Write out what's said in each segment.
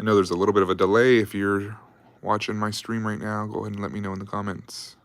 I know there's a little bit of a delay. If you're watching my stream right now, go ahead and let me know in the comments.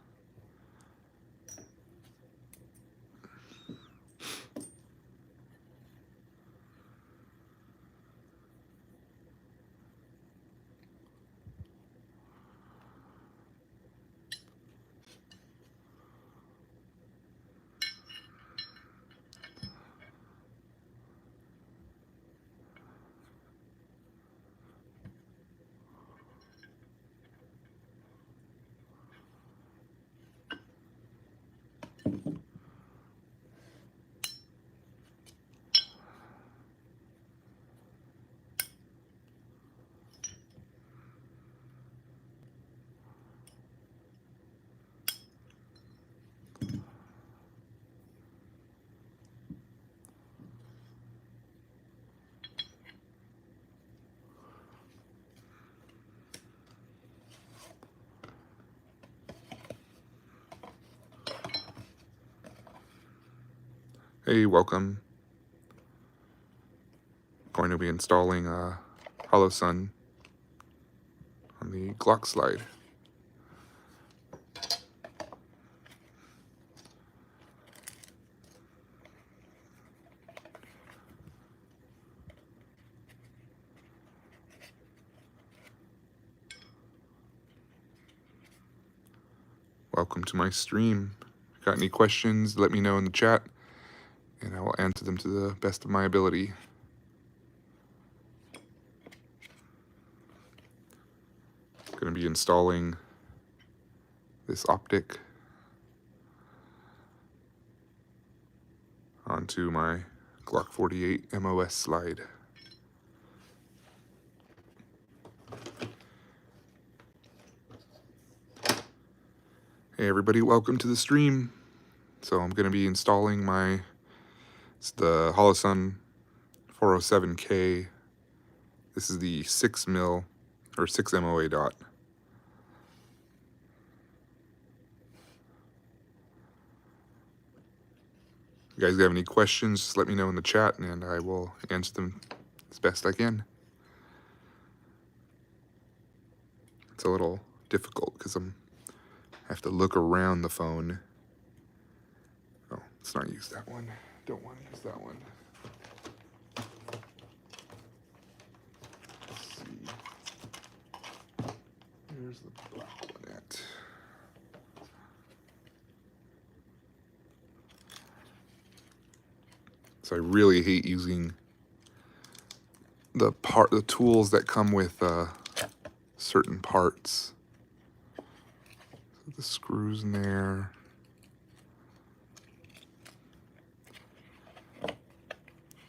Hey, welcome. Going to be installing a Hollow Sun on the Glock slide. Welcome to my stream. Got any questions, let me know in the chat, and I will answer them to the best of my ability. Going to be installing this optic onto my Glock 48 MOS slide. Hey everybody, welcome to the stream. So I'm going to be installing it's the Hollow Sun 407K. This is the 6 mil or 6 MOA dot. If you guys have any questions, just let me know in the chat and I will answer them as best I can. It's a little difficult because I have to look around the phone. Oh, let's not use that one. Don't want to use that one. Let's see. Here's the black one at. So I really hate using the tools that come with certain parts. So the screws in there.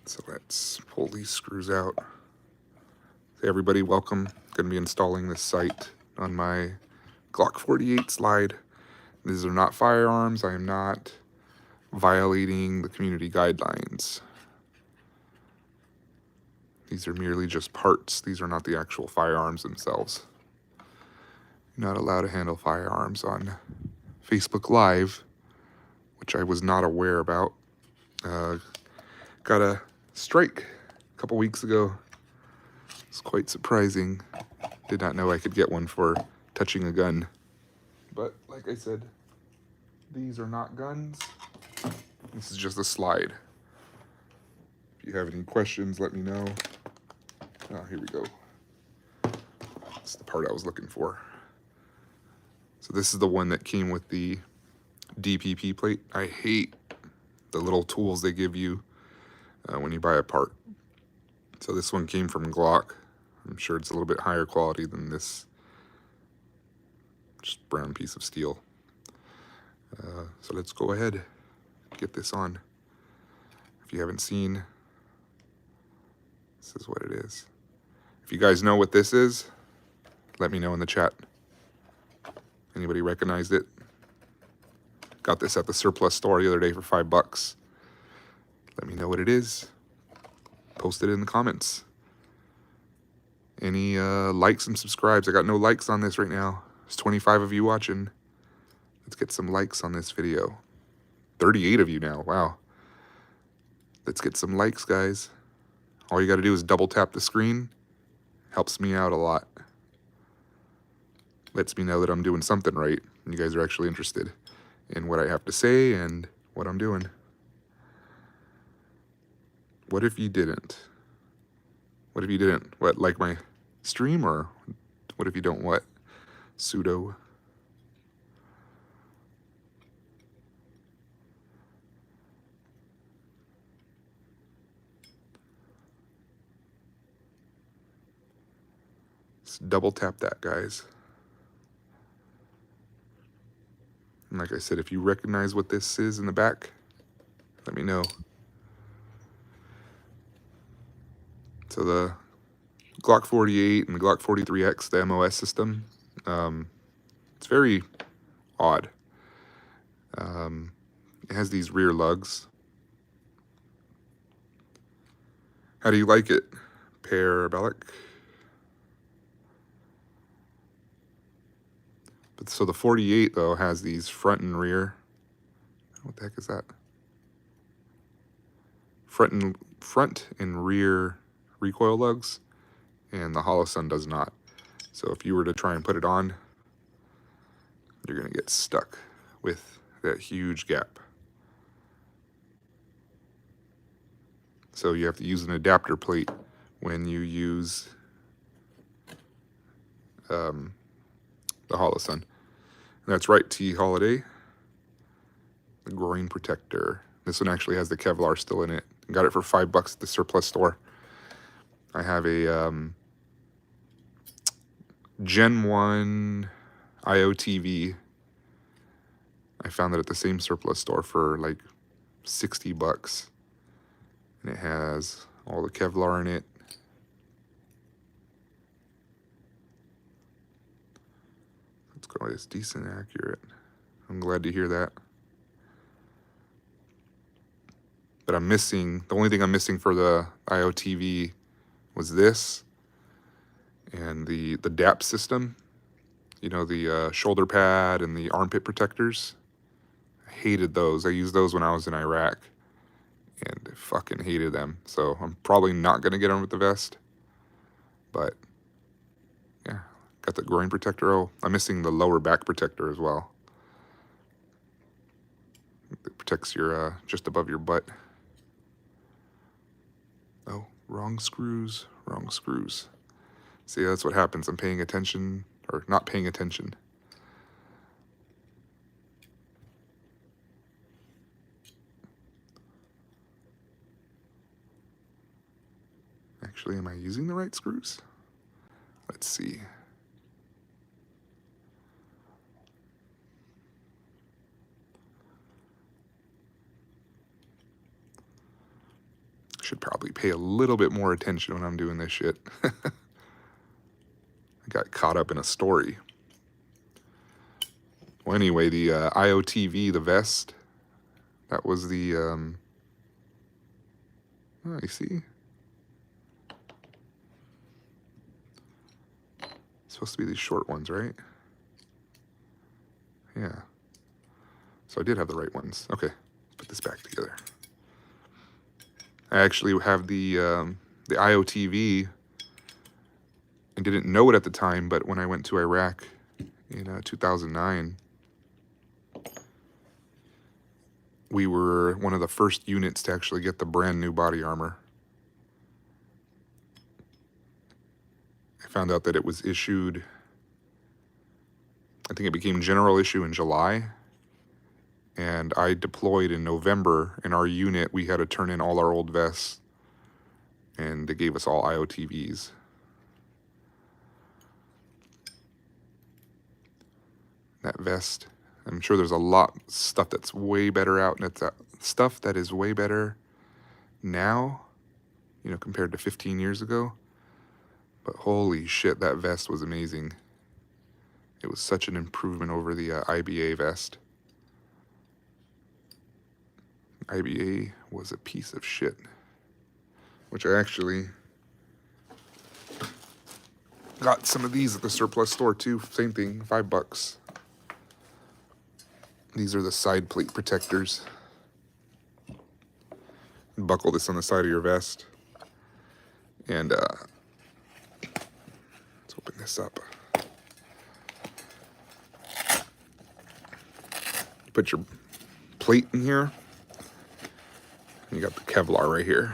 So let's pull these screws out. Hey everybody, welcome. Going to be installing this sight on my Glock 48 slide. These are not firearms. I am not violating the community guidelines. These are merely just parts. These are not the actual firearms themselves. You're not allowed to handle firearms on Facebook Live, which I was not aware about. Got a strike a couple weeks ago. It's quite surprising. Did not know I could get one for touching a gun. But like I said, these are not guns. This is just a slide. If you have any questions, let me know. Oh, here we go. That's the part I was looking for. So this is the one that came with the DPP plate. I hate the little tools they give you when you buy a part. So this one came from Glock. I'm sure it's a little bit higher quality than this just brown piece of steel. So let's go ahead and get this on. If you haven't seen, this is what it is. If you guys know what this is, let me know in the chat. Anybody recognized it? Got this at the surplus store the other day for $5. Let me know what it is. Post it in the comments. Any likes and subscribes? I got no likes on this right now. There's 25 of you watching. Let's get some likes on this video. 38 of you now, wow. Let's get some likes, guys. All you gotta do is double tap the screen Helps me out a lot. Lets me know that I'm doing something right, and you guys are actually interested in what I have to say and what I'm doing. What if you didn't? What if you didn't? What, like my stream, or what if you don't what? Pseudo. Just double tap that, guys. And like I said, if you recognize what this is in the back, let me know. So the Glock 48 and the Glock 43X, the MOS system, it's very odd. It has these rear lugs. How do you like it, Parabolic? But so the 48 though has these front and rear. What the heck is that? Front and rear recoil lugs, and the Holosun does not. So if you were to try and put it on, you're gonna get stuck with that huge gap. So you have to use an adapter plate when you use the Holosun. And that's right, T. Holiday. The groin protector. This one actually has the Kevlar still in it. Got it for $5 at the surplus store. I have a Gen 1 IOTV. I found it at the same surplus store for like $60. And it has all the Kevlar in it. It's quite it's decent accurate. I'm glad to hear that. But I'm missing, the only thing I'm missing for the IOTV was this and the DAP system. You know, the shoulder pad and the armpit protectors. I hated those. I used those when I was in Iraq and I fucking hated them. So I'm probably not going to get them with the vest. But yeah, got the groin protector. Oh, I'm missing the lower back protector as well. It protects your, just above your butt. Oh, wrong screws, wrong screws. See, that's what happens. I'm paying attention, or not paying attention. Actually, am I using the right screws? Let's see. Should probably pay a little bit more attention when I'm doing this shit. I got caught up in a story. Well, anyway, the IOTV, the vest, that was the, oh, you see? It's supposed to be these short ones, right? Yeah. So I did have the right ones. Okay, let's put this back together. I actually have the IOTV. I didn't know it at the time, but when I went to Iraq in 2009, we were one of the first units to actually get the brand new body armor. I found out that it was issued, I think it became general issue in July, and I deployed in November. In our unit, we had to turn in all our old vests, and they gave us all IOTVs. That vest, I'm sure there's a lot of stuff that's way better out, and it's stuff that is way better now, you know, compared to 15 years ago. But holy shit, that vest was amazing. It was such an improvement over the IBA vest. IBA was a piece of shit, which I actually got some of these at the surplus store too. Same thing, $5. These are the side plate protectors. Buckle this on the side of your vest. And this up. Put your plate in here. You got the Kevlar right here.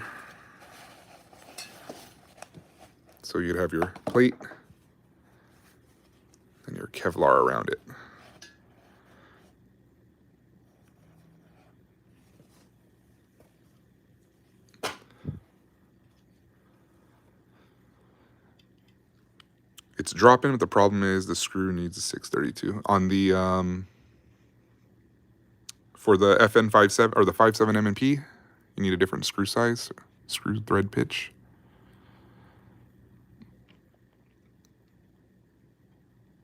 So you'd have your plate and your Kevlar around it. It's dropping, but the problem is the screw needs a 632. On the for the FN57 or the 57 M&P, you need a different screw size, screw thread pitch.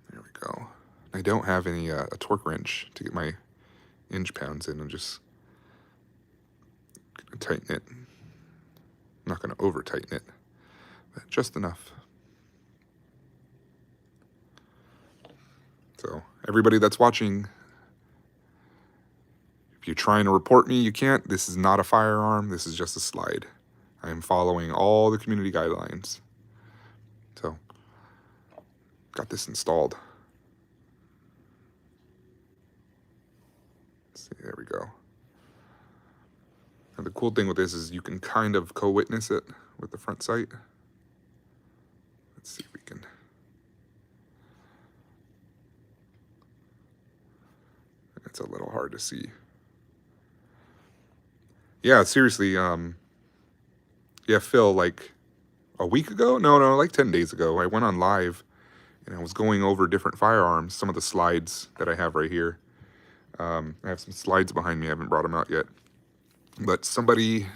There we go. I don't have any a torque wrench to get my inch pounds in. I'm just gonna tighten it. I'm not gonna over tighten it, but just enough. So everybody that's watching, if you're trying to report me, you can't. This is not a firearm. This is just a slide. I am following all the community guidelines. So, got this installed. Let's see, there we go. And the cool thing with this is you can kind of co-witness it with the front sight. Let's see if we can. It's a little hard to see. Yeah, seriously, yeah, Phil, like a week ago? No, like 10 days ago, I went on live and I was going over different firearms, some of the slides that I have right here. I have some slides behind me, I haven't brought them out yet. But somebody,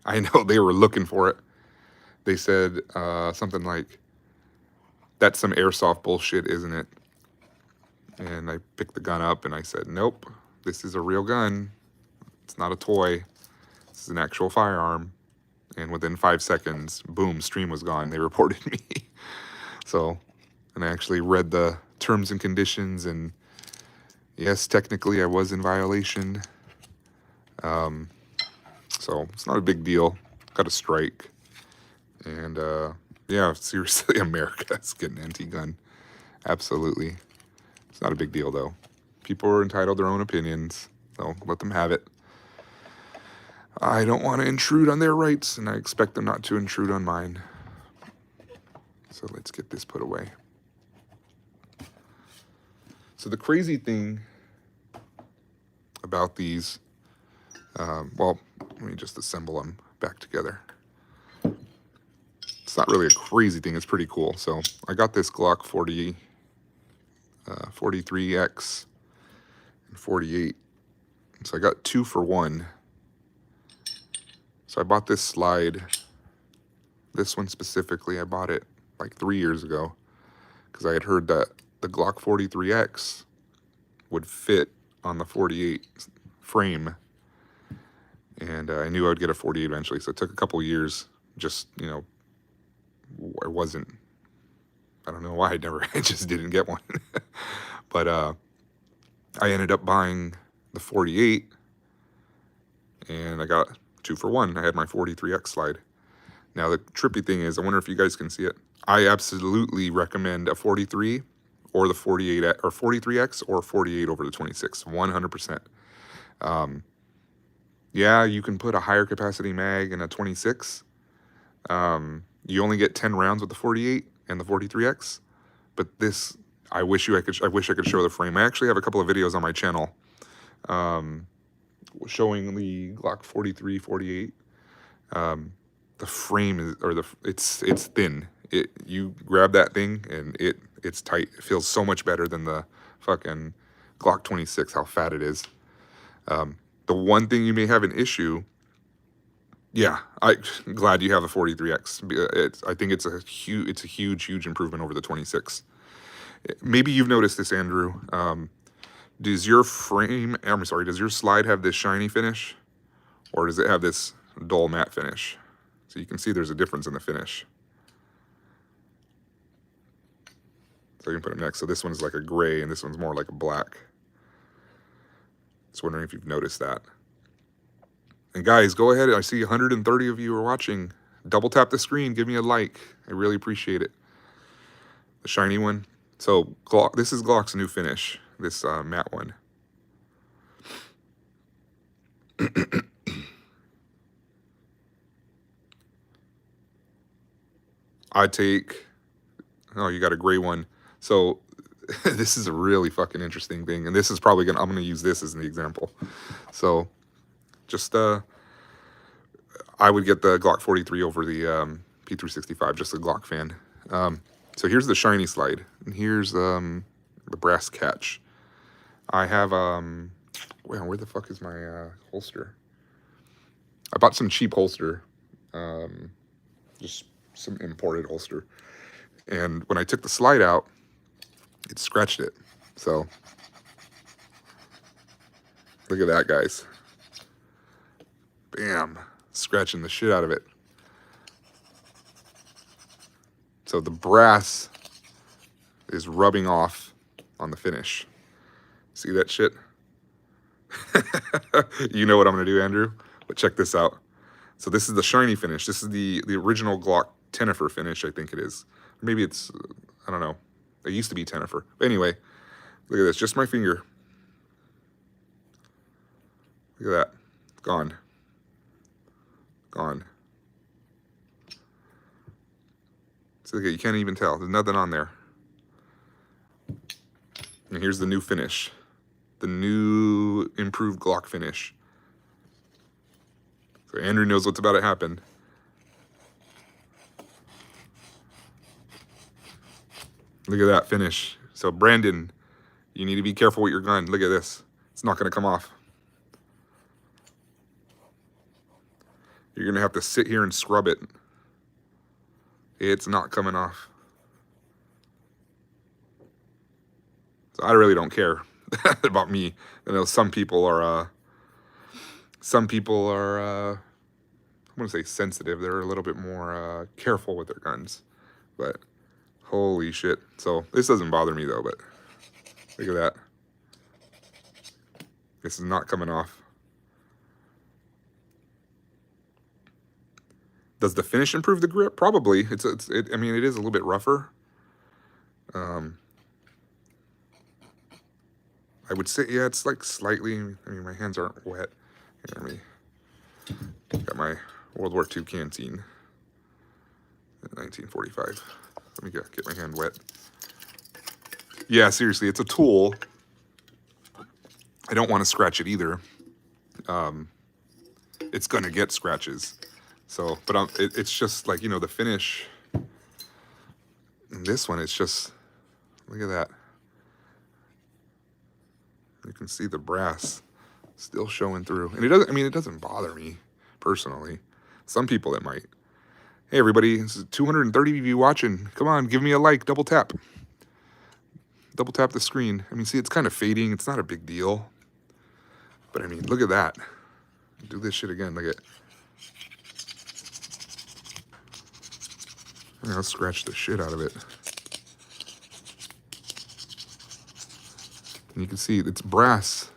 I know they were looking for it. They said something like, that's some airsoft bullshit, isn't it? And I picked the gun up and I said, nope, this is a real gun. It's not a toy. This is an actual firearm. And within 5 seconds, boom, stream was gone. They reported me. So, and I actually read the terms and conditions, and yes, technically I was in violation. So it's not a big deal. Got a strike. And yeah, seriously, America's getting anti-gun. Absolutely. It's not a big deal, though. People are entitled to their own opinions, so let them have it. I don't want to intrude on their rights, and I expect them not to intrude on mine. So let's get this put away. So the crazy thing about these, well, let me just assemble them back together. It's not really a crazy thing. It's pretty cool. So I got this Glock 43X and 48. So I got 2 for 1. So I bought this slide. This one specifically, I bought it like 3 years ago because I had heard that the Glock 43X would fit on the 48 frame. And I knew I would get a 48 eventually. So it took a couple years. Just, you know, I don't know why I just didn't get one. But I ended up buying the 48 and I got 2 for 1. I had my 43X slide. Now the trippy thing is, I wonder if you guys can see it. I absolutely recommend a 43 or the 48 or 43X or 48 over the 26, 100%. Yeah, you can put a higher capacity mag in a 26. You only get 10 rounds with the 48 and the 43X, but this, I wish I could show the frame. I actually have a couple of videos on my channel showing the Glock 43, 48. The frame is, or it's thin. You grab that thing and it's tight. It feels so much better than the fucking Glock 26, how fat it is. The one thing you may have an issue, yeah, I'm glad you have the 43X. I think it's a huge improvement over the 26. Maybe you've noticed this, Andrew. Does your slide have this shiny finish, or does it have this dull matte finish? So you can see there's a difference in the finish. So you can put them next. So this one's like a gray, and this one's more like a black. Just wondering if you've noticed that. And guys, go ahead. I see 130 of you are watching. Double tap the screen. Give me a like. I really appreciate it. the shiny one. So Glock, this is Glock's new finish, this matte one. I take, oh, you got a gray one. So this is a really fucking interesting thing. And this is probably I'm gonna use this as an example. So just, I would get the Glock 43 over the P365, just a Glock fan. So here's the shiny slide, and here's the brass catch. I have, well, where the fuck is my holster? I bought some cheap holster, just some imported holster. And when I took the slide out, it scratched it. So look at that, guys. Bam, scratching the shit out of it. So the brass is rubbing off on the finish. See that shit? You know what I'm gonna do, Andrew? But check this out. So this is the shiny finish. This is the original Glock Tennifer finish, I think it is. Maybe it's, I don't know. It used to be Tennifer. But anyway, look at this, just my finger. Look at that, gone. Gone. So look at, you can't even tell, there's nothing on there. And here's the new finish. The new improved Glock finish. So Andrew knows what's about to happen. Look at that finish. So Brandon, you need to be careful with your gun. Look at this. It's not gonna come off. You're gonna have to sit here and scrub it. It's not coming off. So I really don't care about me. I know some people are, I want to say sensitive. They're a little bit more careful with their guns. But holy shit. So this doesn't bother me though, but look at that. This is not coming off. Does the finish improve the grip? Probably. I mean, it is a little bit rougher. I would say, yeah, it's like slightly, I mean, my hands aren't wet. Here, let me, got my World War II canteen, 1945. Let me get my hand wet. Yeah, seriously, it's a tool. I don't want to scratch it either. It's going to get scratches. So, but it's just like, you know, the finish. And this one, it's just, look at that. You can see the brass still showing through. And it doesn't, I mean, it doesn't bother me personally. Some people it might. Hey, everybody, this is 230 of you watching. Come on, give me a like, double tap. Double tap the screen. I mean, see, it's kind of fading. It's not a big deal. But I mean, look at that. Do this shit again. Look at, I'll scratch the shit out of it. And you can see it's brass.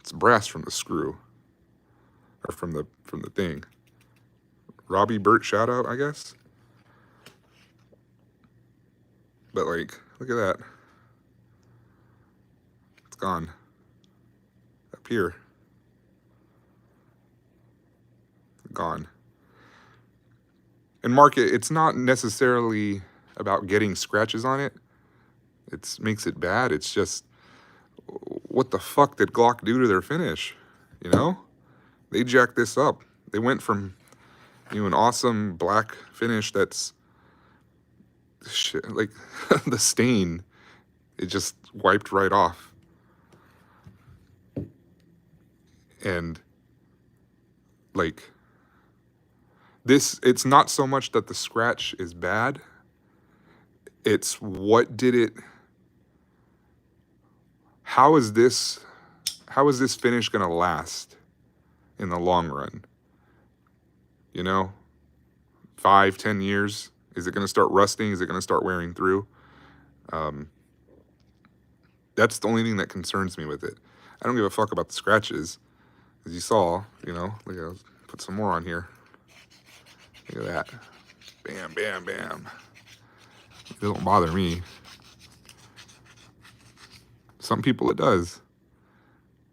It's brass from the screw. Or from the thing. Robbie Burt shout out, I guess. But like, look at that. It's gone. Up here. Gone. And Mark, it's not necessarily about getting scratches on it. It makes it bad. It's just, what the fuck did Glock do to their finish? You know? They jacked this up. They went from, you know, an awesome black finish that's, shit, like, the stain, it just wiped right off. And, like, this, it's not so much that the scratch is bad. It's what did it, how is this finish gonna last in the long run? You know, 5, 10 years? Is it gonna start rusting? Is it gonna start wearing through? That's the only thing that concerns me with it. I don't give a fuck about the scratches. As you saw, you know, look, I'll put some more on here. Look at that. Bam, bam, bam. It doesn't bother me. Some people it does.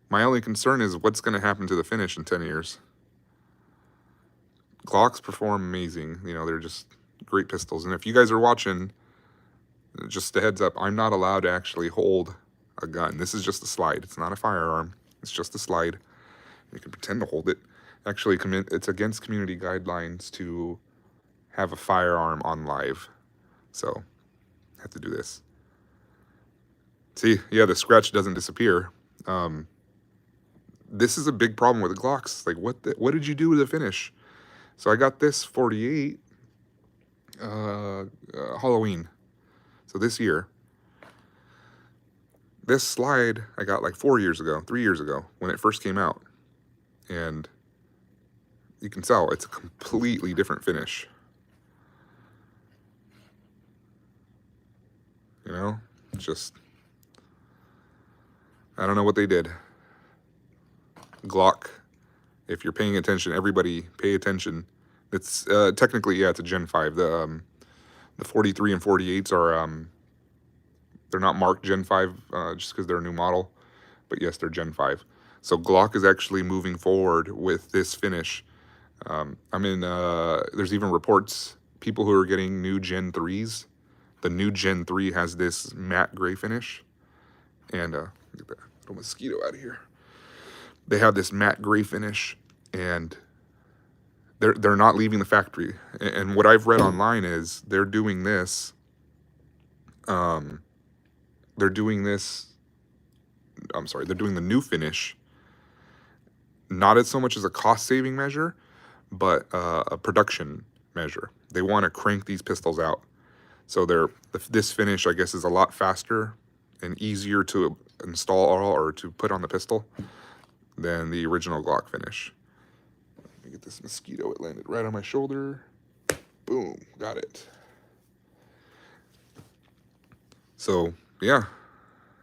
My only concern is what's going to happen to the finish in 10 years. Glocks perform amazing. You know, they're just great pistols. And if you guys are watching, just a heads up, I'm not allowed to actually hold a gun. This is just a slide. It's not a firearm. It's just a slide. You can pretend to hold it. Actually, it's against community guidelines to have a firearm on live. So, I have to do this. See, yeah, the scratch doesn't disappear. This is a big problem with the Glocks. Like, what did you do with the finish? So I got this 48 Halloween. So this year. This slide I got like 3 years ago, when it first came out. And you can tell it's a completely different finish. You know, it's just, I don't know what they did. Glock, if you're paying attention, everybody pay attention. It's technically, yeah, it's a Gen 5. The 43 and 48s are, they're not marked Gen 5 just because they're a new model. But yes, they're Gen 5. So Glock is actually moving forward with this finish. There's even reports, people who are getting new Gen 3s. The new Gen 3 has this matte gray finish. And get that little mosquito out of here. They have this matte gray finish, and they're not leaving the factory. And what I've read online is they're doing this. They're doing the new finish, not as so much as a cost-saving measure, but a production measure. They want to crank these pistols out. So this finish, I guess, is a lot faster and easier to install or to put on the pistol than the original Glock finish. Let me get this mosquito. It landed right on my shoulder. Boom, got it. So, yeah.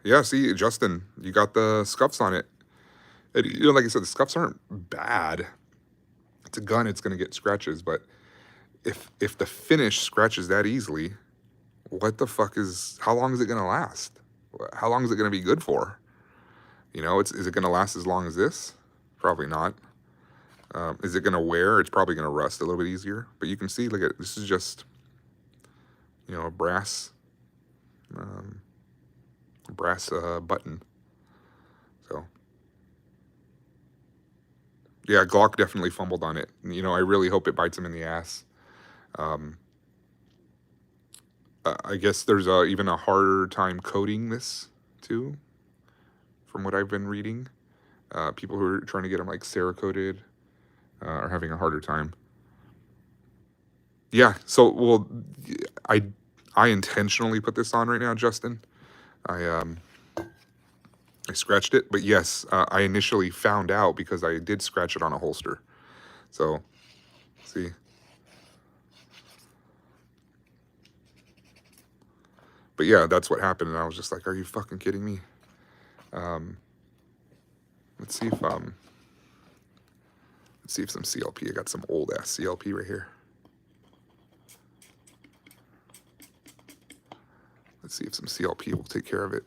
Yeah, see, Justin, you got the scuffs on it. And, you know, like I said, the scuffs aren't bad. It's a gun, it's going to get scratches, but if the finish scratches that easily, what the fuck how long is it going to last? How long is it going to be good for? You know, is it going to last as long as this? Probably not. Is it going to wear? It's probably going to rust a little bit easier. But you can see, look at this is just, you know, a brass button. So, yeah, Glock definitely fumbled on it. You know, I really hope it bites him in the ass. I guess there's even a harder time coding this too, from what I've been reading. People who are trying to get them like Cerakoted are having a harder time. Yeah, so, well, I intentionally put this on right now, Justin. I scratched it, but yes, I initially found out because I did scratch it on a holster. So, see. But yeah, that's what happened, and I was just like, are you fucking kidding me? Let's see if some CLP, I got some old ass CLP right here. Let's see if some CLP will take care of it.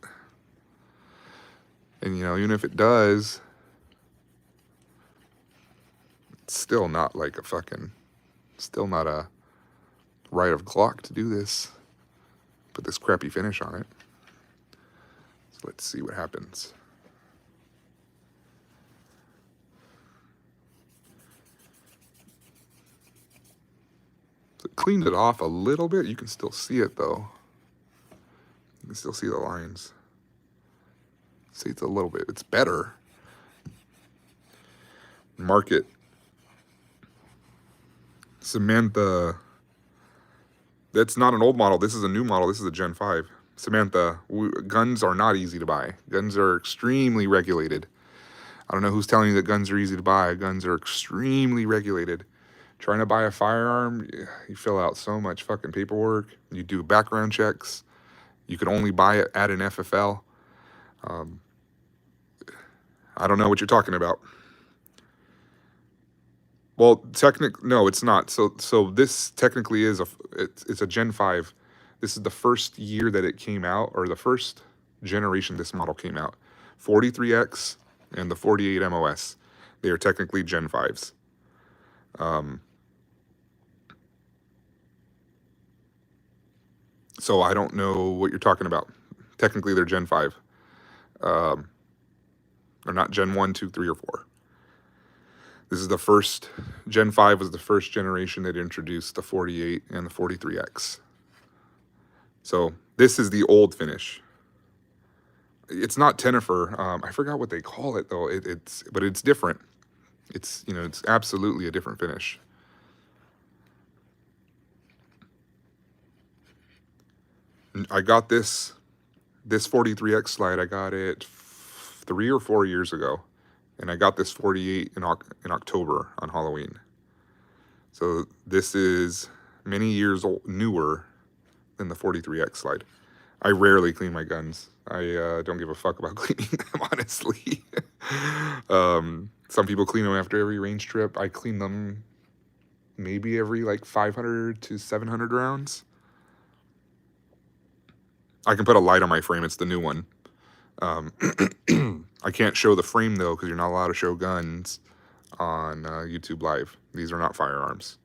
And, you know, even if it does, it's still not like still not a right of Glock to do this. Put this crappy finish on it. So let's see what happens. So it cleaned it off a little bit. You can still see it though. You can still see the lines. See, it's a little bit. It's better. Market. Samantha. That's not an old model. This is a new model. This is a Gen 5. Samantha, guns are not easy to buy. Guns are extremely regulated. I don't know who's telling you that guns are easy to buy. Guns are extremely regulated. Trying to buy a firearm, you fill out so much fucking paperwork. You do background checks. You can only buy it at an FFL. I don't know what you're talking about. Well, no, it's not. So this technically is it's a Gen 5. This is the first year that it came out, or the first generation this model came out. 43X and the 48 MOS. They are technically Gen 5s. So I don't know what you're talking about. Technically, they're Gen 5. They're not Gen 1, 2, 3, or 4. This is the first, Gen 5 was the first generation that introduced the 48 and the 43X. So this is the old finish. It's not Tenifer. I forgot what they call it though. But it's different. It's, you know, it's absolutely a different finish. I got this 43X slide. I got it 3 or 4 years ago, and I got this 48 in October on Halloween. So this is many years old, newer than the 43X slide. I rarely clean my guns. I don't give a fuck about cleaning them, honestly. Some people clean them after every range trip. I clean them maybe every like 500 to 700 rounds. I can put a light on my frame. It's the new one. I can't show the frame though, because you're not allowed to show guns on YouTube Live. These are not firearms.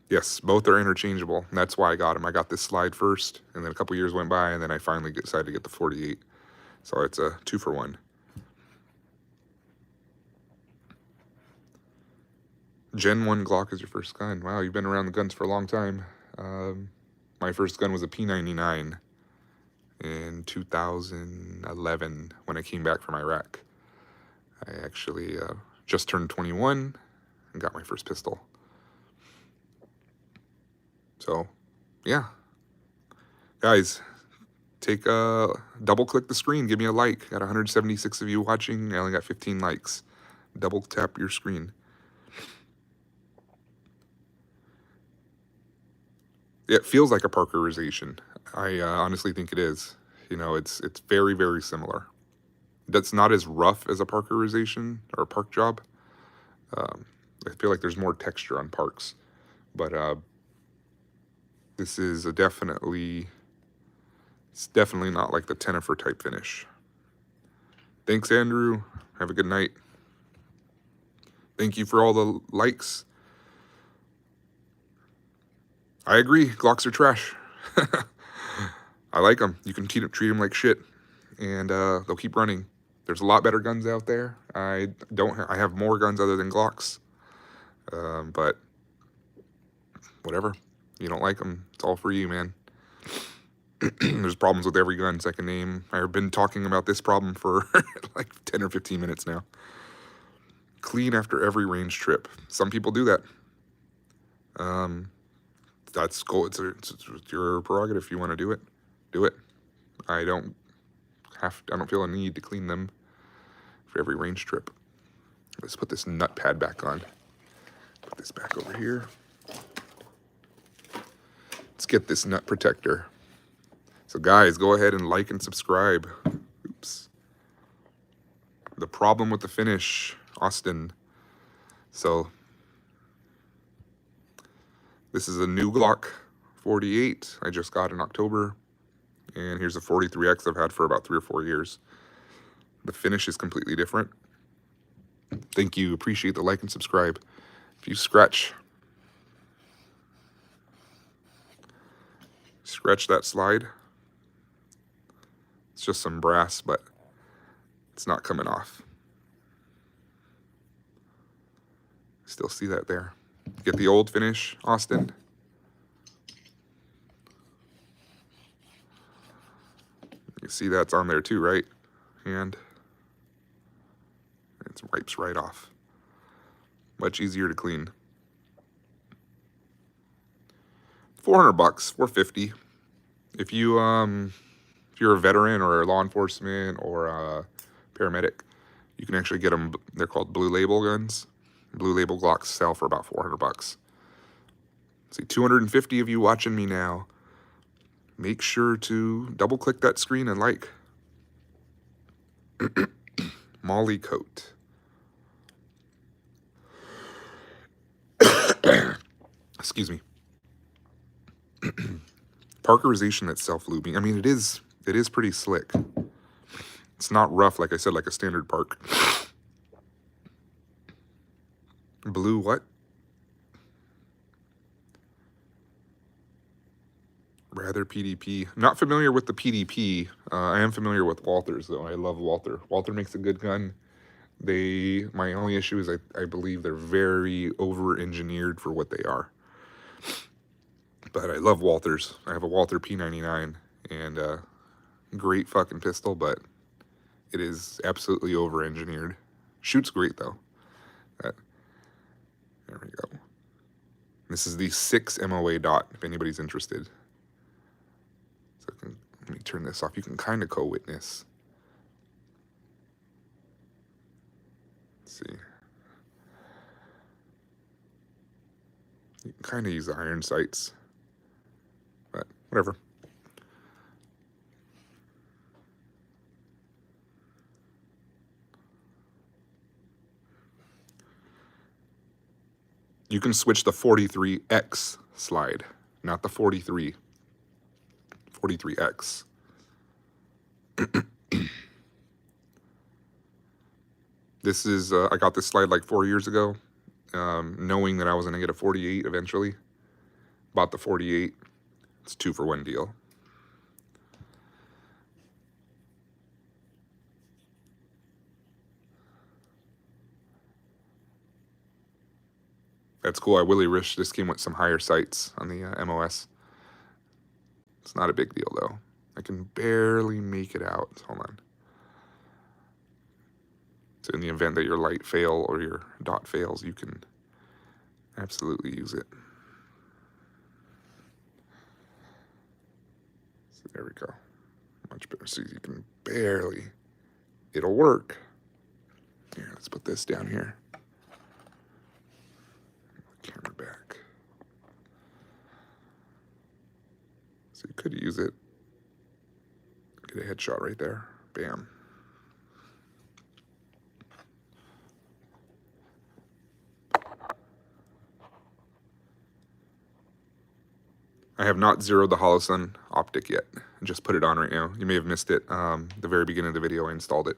Yes, both are interchangeable. And that's why I got them. I got this slide first, and then a couple years went by, and then I finally decided to get the 48. So it's a 2-for-1. Gen 1 Glock is your first gun. Wow, you've been around the guns for a long time. My first gun was a P99 in 2011 when I came back from Iraq. I actually just turned 21 and got my first pistol. So, yeah. Guys, take double click the screen, give me a like. Got 176 of you watching, I only got 15 likes. Double tap your screen. It feels like a parkerization. I honestly think it is. You know, it's very, very similar. That's not as rough as a parkerization or a park job. I feel like there's more texture on parks. But this is it's definitely not like the Tenifer type finish. Thanks, Andrew. Have a good night. Thank you for all the likes. I agree. Glocks are trash. I like them. You can treat them like shit, and they'll keep running. There's a lot better guns out there. I have more guns other than Glocks, but whatever. You don't like them, it's all for you, man. There's problems with every gun I can name. I've been talking about this problem for like 10 or 15 minutes now. Clean after every range trip. Some people do that. That's cool. It's your prerogative. If you want to do it, do it. I don't feel a need to clean them for every range trip. Let's put this nut pad back on. Put this back over here. Let's get this nut protector. So guys, go ahead and like and subscribe. Oops. The problem with the finish, Austin. So this is a new Glock 48 I just got in October. And here's a 43X I've had for about 3 or 4 years. The finish is completely different. Thank you. Appreciate the like and subscribe. If you scratch that slide, it's just some brass, but it's not coming off. Still see that there. Get the old finish, Austin. You see that's on there too, right? And it wipes right off. Much easier to clean. $400, $450. If you're a veteran or a law enforcement or a paramedic, you can actually get them. They're called Blue Label guns. Blue Label Glocks sell for about $400. See, 250 of you watching me now. Make sure to double click that screen and like. Molly coat. Excuse me. Parkerization that's self-lubing. I mean, it is pretty slick. It's not rough, like I said, like a standard park. Blue what? Rather PDP. Not familiar with the PDP. I am familiar with Walthers, though. I love Walther. Walther makes a good gun. My only issue is I believe they're very over-engineered for what they are. But I love Walthers. I have a Walther P99, and great fucking pistol, but it is absolutely over-engineered. Shoots great, though. There we go. This is the 6 MOA dot, if anybody's interested. So let me turn this off. You can kind of co-witness. Let's see. You can kind of use the iron sights, but whatever. You can switch the 43X slide, not the 43. 43X. This is, I got this slide like 4 years ago, knowing that I was going to get a 48 eventually. Bought the 48. It's 2-for-1 deal. That's cool. I really wish this came with some higher sights on the MOS. It's not a big deal, though. I can barely make it out. Hold on. So in the event that your light fail or your dot fails, you can absolutely use it. So there we go. Much better. See, you can barely. It'll work. Here, let's put this down here. Camera back. So you could use it. Get a headshot right there. Bam. I have not zeroed the Holosun optic yet. I just put it on right now. You may have missed it. The very beginning of the video, I installed it.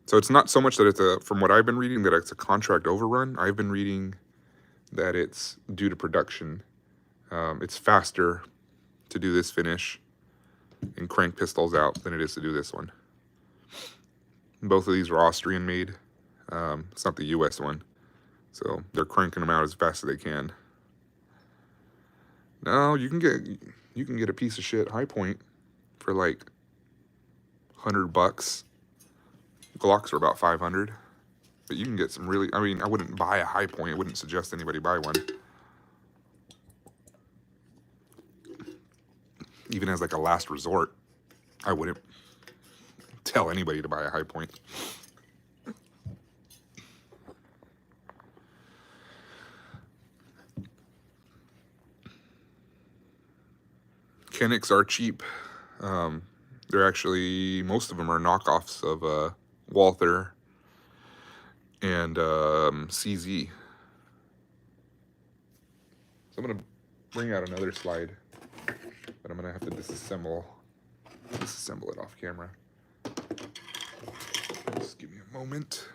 So it's not so much that it's from what I've been reading, that it's a contract overrun. I've been reading that it's due to production. It's faster to do this finish and crank pistols out than it is to do this one. Both of these are Austrian made. It's not the US one. So they're cranking them out as fast as they can. Now you can get a piece of shit high point for like $100. Glocks are about 500, but you can get some really, I mean, I wouldn't buy a high point. I wouldn't suggest anybody buy one. Even as like a last resort, I wouldn't tell anybody to buy a high point. Kennics are cheap. They're actually, most of them are knockoffs of Walther and CZ. So I'm going to bring out another slide, but I'm going to have to disassemble it off camera. Just give me a moment.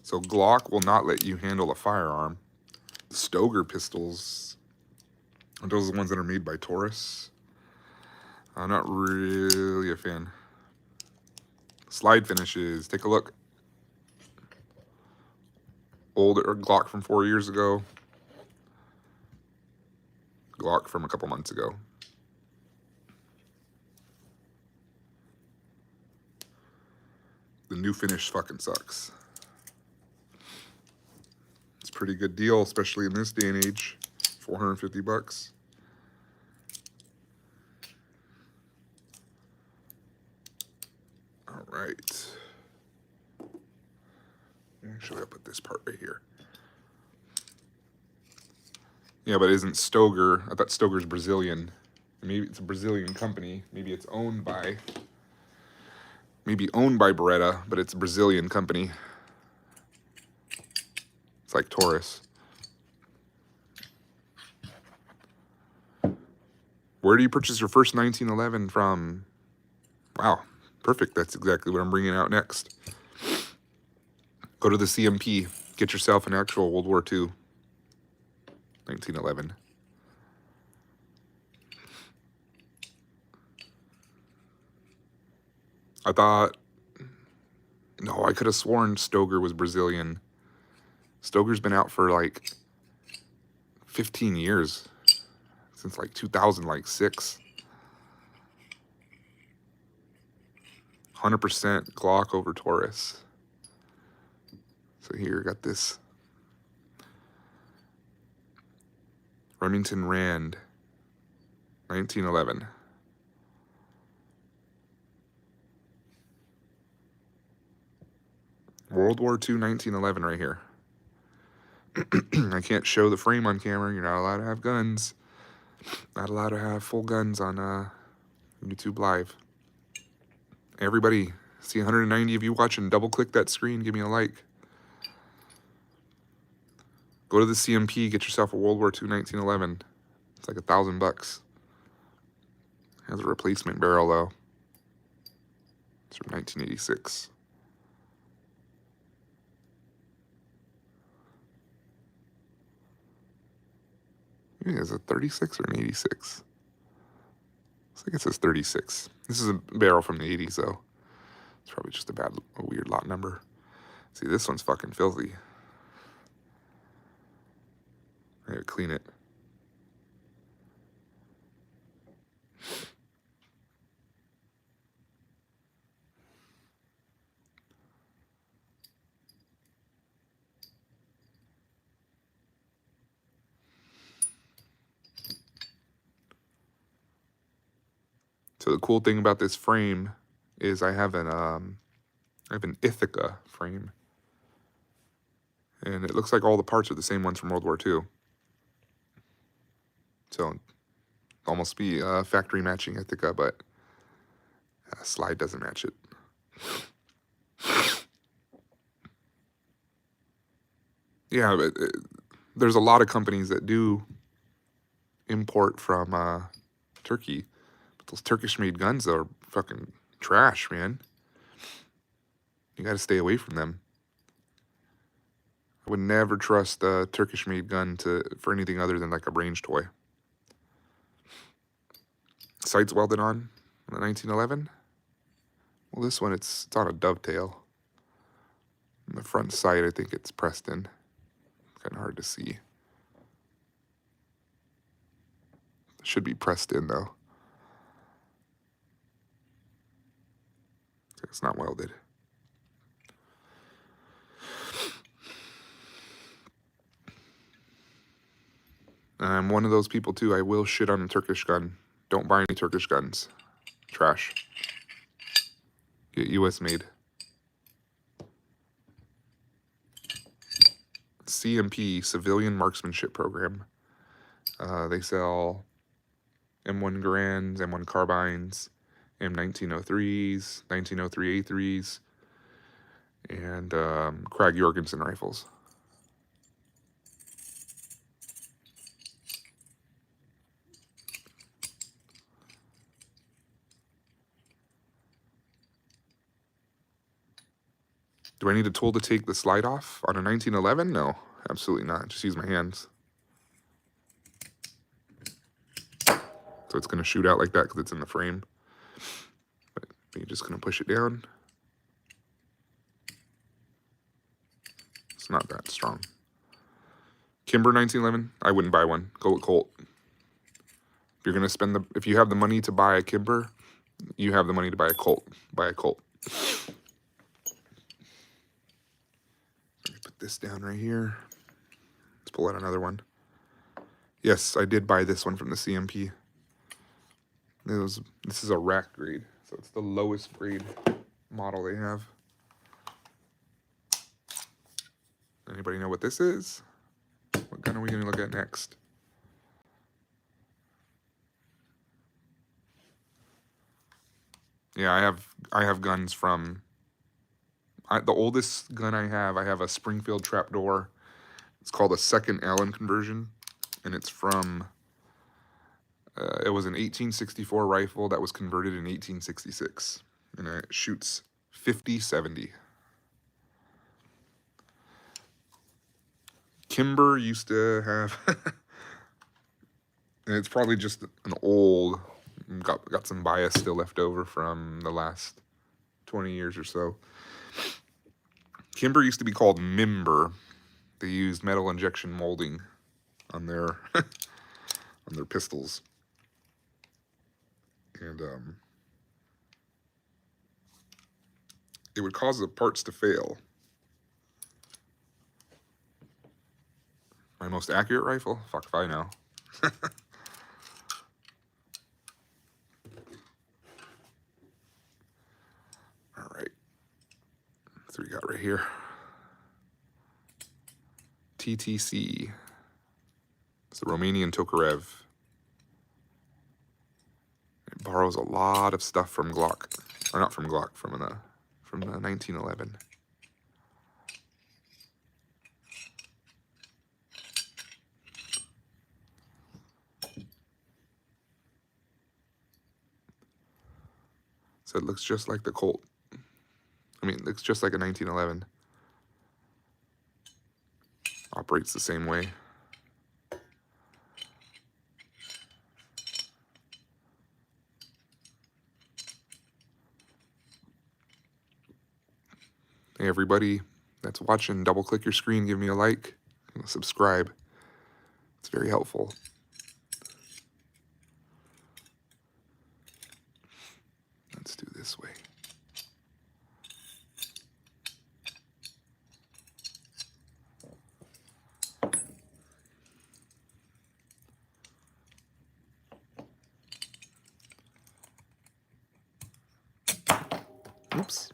So Glock will not let you handle a firearm. Stoeger pistols, those are the ones that are made by Taurus. I'm not really a fan. Slide finishes, take a look. Older Glock from 4 years ago. Glock from a couple months ago. The new finish fucking sucks. It's a pretty good deal, especially in this day and age. $450. All right. Actually, I'll put this part right here. Yeah, but isn't Stoeger? I thought Stoeger's Brazilian. Maybe it's a Brazilian company. Maybe it's owned by maybe owned by Beretta, but it's a Brazilian company. It's like Taurus. Where do you purchase your first 1911 from? Wow, perfect. That's exactly what I'm bringing out next. Go to the CMP. Get yourself an actual World War II 1911. I thought, no, I could have sworn Stoger was Brazilian. Stoger's been out for like 15 years, since like 2006. 100% Glock over Taurus. So here, got this Remington Rand 1911. World War II 1911 right here. I can't show the frame on camera. You're not allowed to have guns. Not allowed to have full guns on YouTube Live. Everybody, see 190 of you watching, double click that screen, give me a like. Go to the CMP, get yourself a World War II 1911. It's like $1,000. Has a replacement barrel though. It's from 1986. I think it's a 36 or an 86. I think it says 36. This is a barrel from the 80s though. It's probably just a weird lot number. See, this one's fucking filthy. I gotta clean it. So the cool thing about this frame is I have an Ithaca frame, and it looks like all the parts are the same ones from World War II. So almost be factory matching Ithaca, but slide doesn't match it. Yeah, but there's a lot of companies that do import from Turkey. But those Turkish-made guns are fucking trash, man. You got to stay away from them. I would never trust a Turkish-made gun for anything other than like a range toy. Sights welded on the 1911. Well, this one, it's on a dovetail. On the front sight, I think it's pressed in. Kind of hard to see. It should be pressed in, though. It's not welded. I'm one of those people, too. I will shit on a Turkish gun. Don't buy any Turkish guns. Trash. Get U.S. made. CMP, Civilian Marksmanship Program. They sell M1 Garands, M1 Carbines, M1903s, 1903 A3s, and Krag Jorgensen rifles. Do I need a tool to take the slide off on a 1911? No, absolutely not. Just use my hands. So it's going to shoot out like that because it's in the frame. But you're just going to push it down. It's not that strong. Kimber 1911, I wouldn't buy one. Go with Colt. If you're going to if you have the money to buy a Kimber, you have the money to buy a Colt. Buy a Colt. Put this down right here. Let's pull out another one. Yes, I did buy this one from the CMP. This is a rack grade, so it's the lowest grade model they have. Anybody know what this is? What gun are we going to look at next? Yeah, I have guns from the oldest gun I have a Springfield trapdoor. It's called a second Allen conversion, and it's from it was an 1864 rifle that was converted in 1866, and it shoots 50-70. Kimber used to have, and it's probably just an old, got some bias still left over from the last 20 years or so. Kimber used to be called Mimber. They used metal injection molding on their on their pistols, and it would cause the parts to fail. My most accurate rifle? Fuck if I know. All right, so we got right here. TTC. It's the Romanian Tokarev. It borrows a lot of stuff from Glock, or not from Glock, from the 1911. So it looks just like the Colt. I mean, it looks just like a 1911. Operates the same way. Hey, everybody that's watching, double click your screen, give me a like, and subscribe. It's very helpful. Let's do this way. Oops.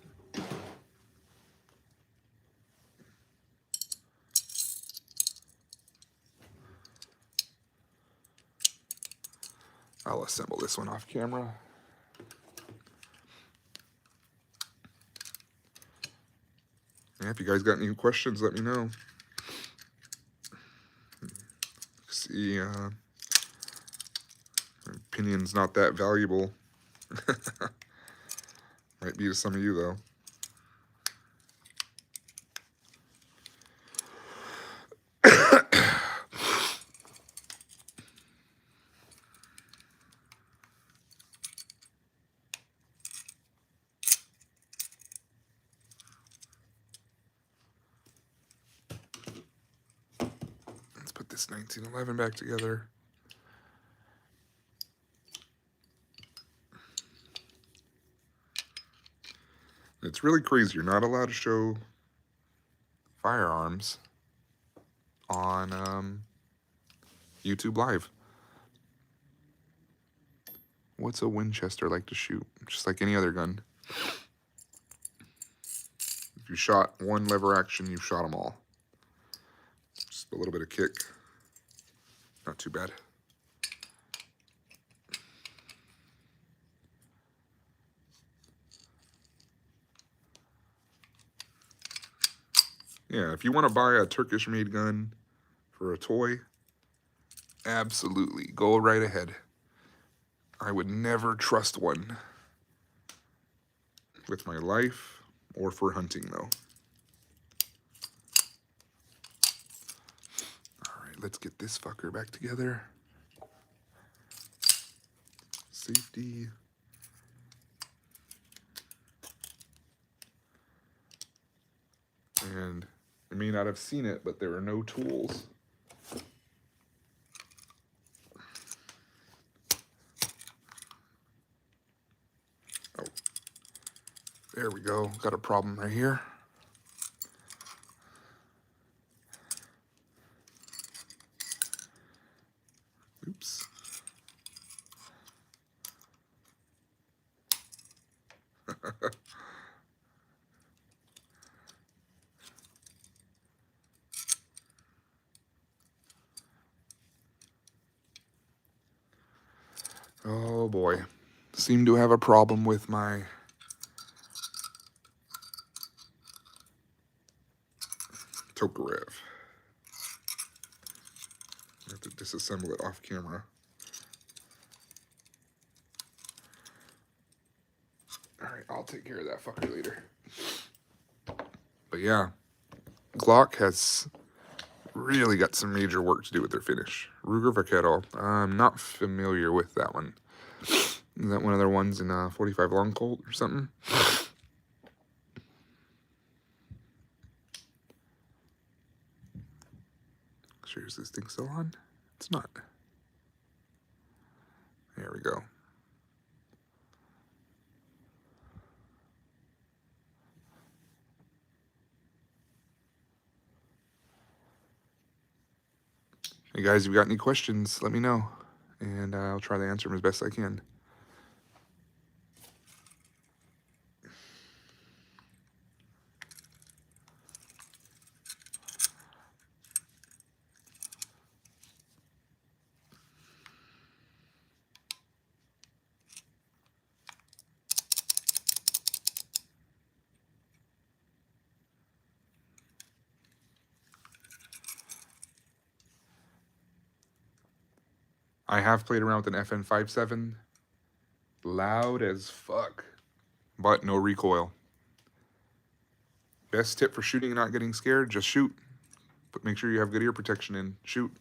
I'll assemble this one off camera. Yeah, if you guys got any questions, let me know. See, my opinion's not that valuable. Might be to some of you, though. Let's put this 1911 back together. It's really crazy. You're not allowed to show firearms on YouTube Live. What's a Winchester like to shoot? Just like any other gun. If you shot one lever action, you've shot them all. Just a little bit of kick. Not too bad. Yeah, if you want to buy a Turkish-made gun for a toy, absolutely, go right ahead. I would never trust one with my life or for hunting, though. All right, let's get this fucker back together. Safety. And you may not have seen it, but there are no tools. Oh, there we go. Got a problem right here. Oops. Oh boy. seem to have a problem with my Tokarev. I have to disassemble it off camera. Alright, I'll take care of that fucker later. But yeah, Glock has really got some major work to do with their finish. Ruger Vaquero, I'm not familiar with that one. Is that one of their ones in 45 Long Colt or something? Sure, is this thing still on? It's not. There we go. Hey guys, if you got any questions, let me know, and I'll try to answer them as best I can. I have played around with an FN57. Loud as fuck, but no recoil. Best tip for shooting and not getting scared, just shoot. But make sure you have good ear protection and shoot.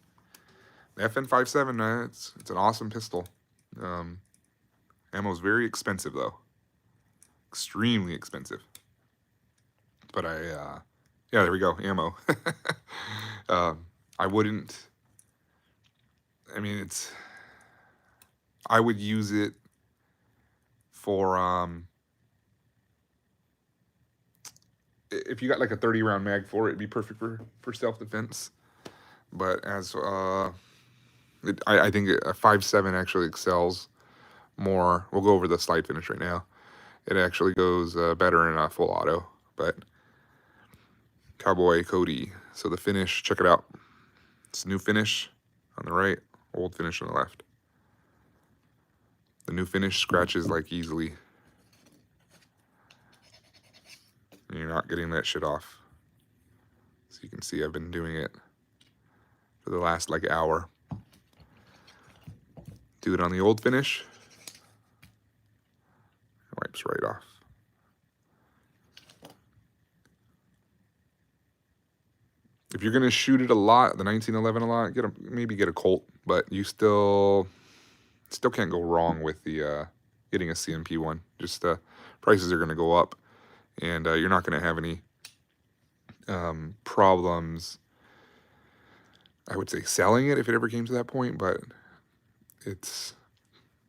The FN57, it's an awesome pistol. Ammo's very expensive though. Extremely expensive. But yeah, there we go, ammo. I wouldn't, I mean, I would use it for, if you got like a 30 round mag for it, it'd be perfect for self-defense. But as, I think a 5.7 actually excels more. We'll go over the slide finish right now. It actually goes better in a full auto, but Cowboy Cody. So the finish, check it out. It's new finish on the right, old finish on the left. The new finish scratches like easily. And you're not getting that shit off. So you can see I've been doing it for the last like hour. Do it on the old finish. It wipes right off. If you're gonna shoot it a lot, the 1911 a lot, maybe get a Colt, but you still can't go wrong with the getting a CMP one. Just prices are gonna go up, and you're not gonna have any problems, I would say, selling it if it ever came to that point. But it's,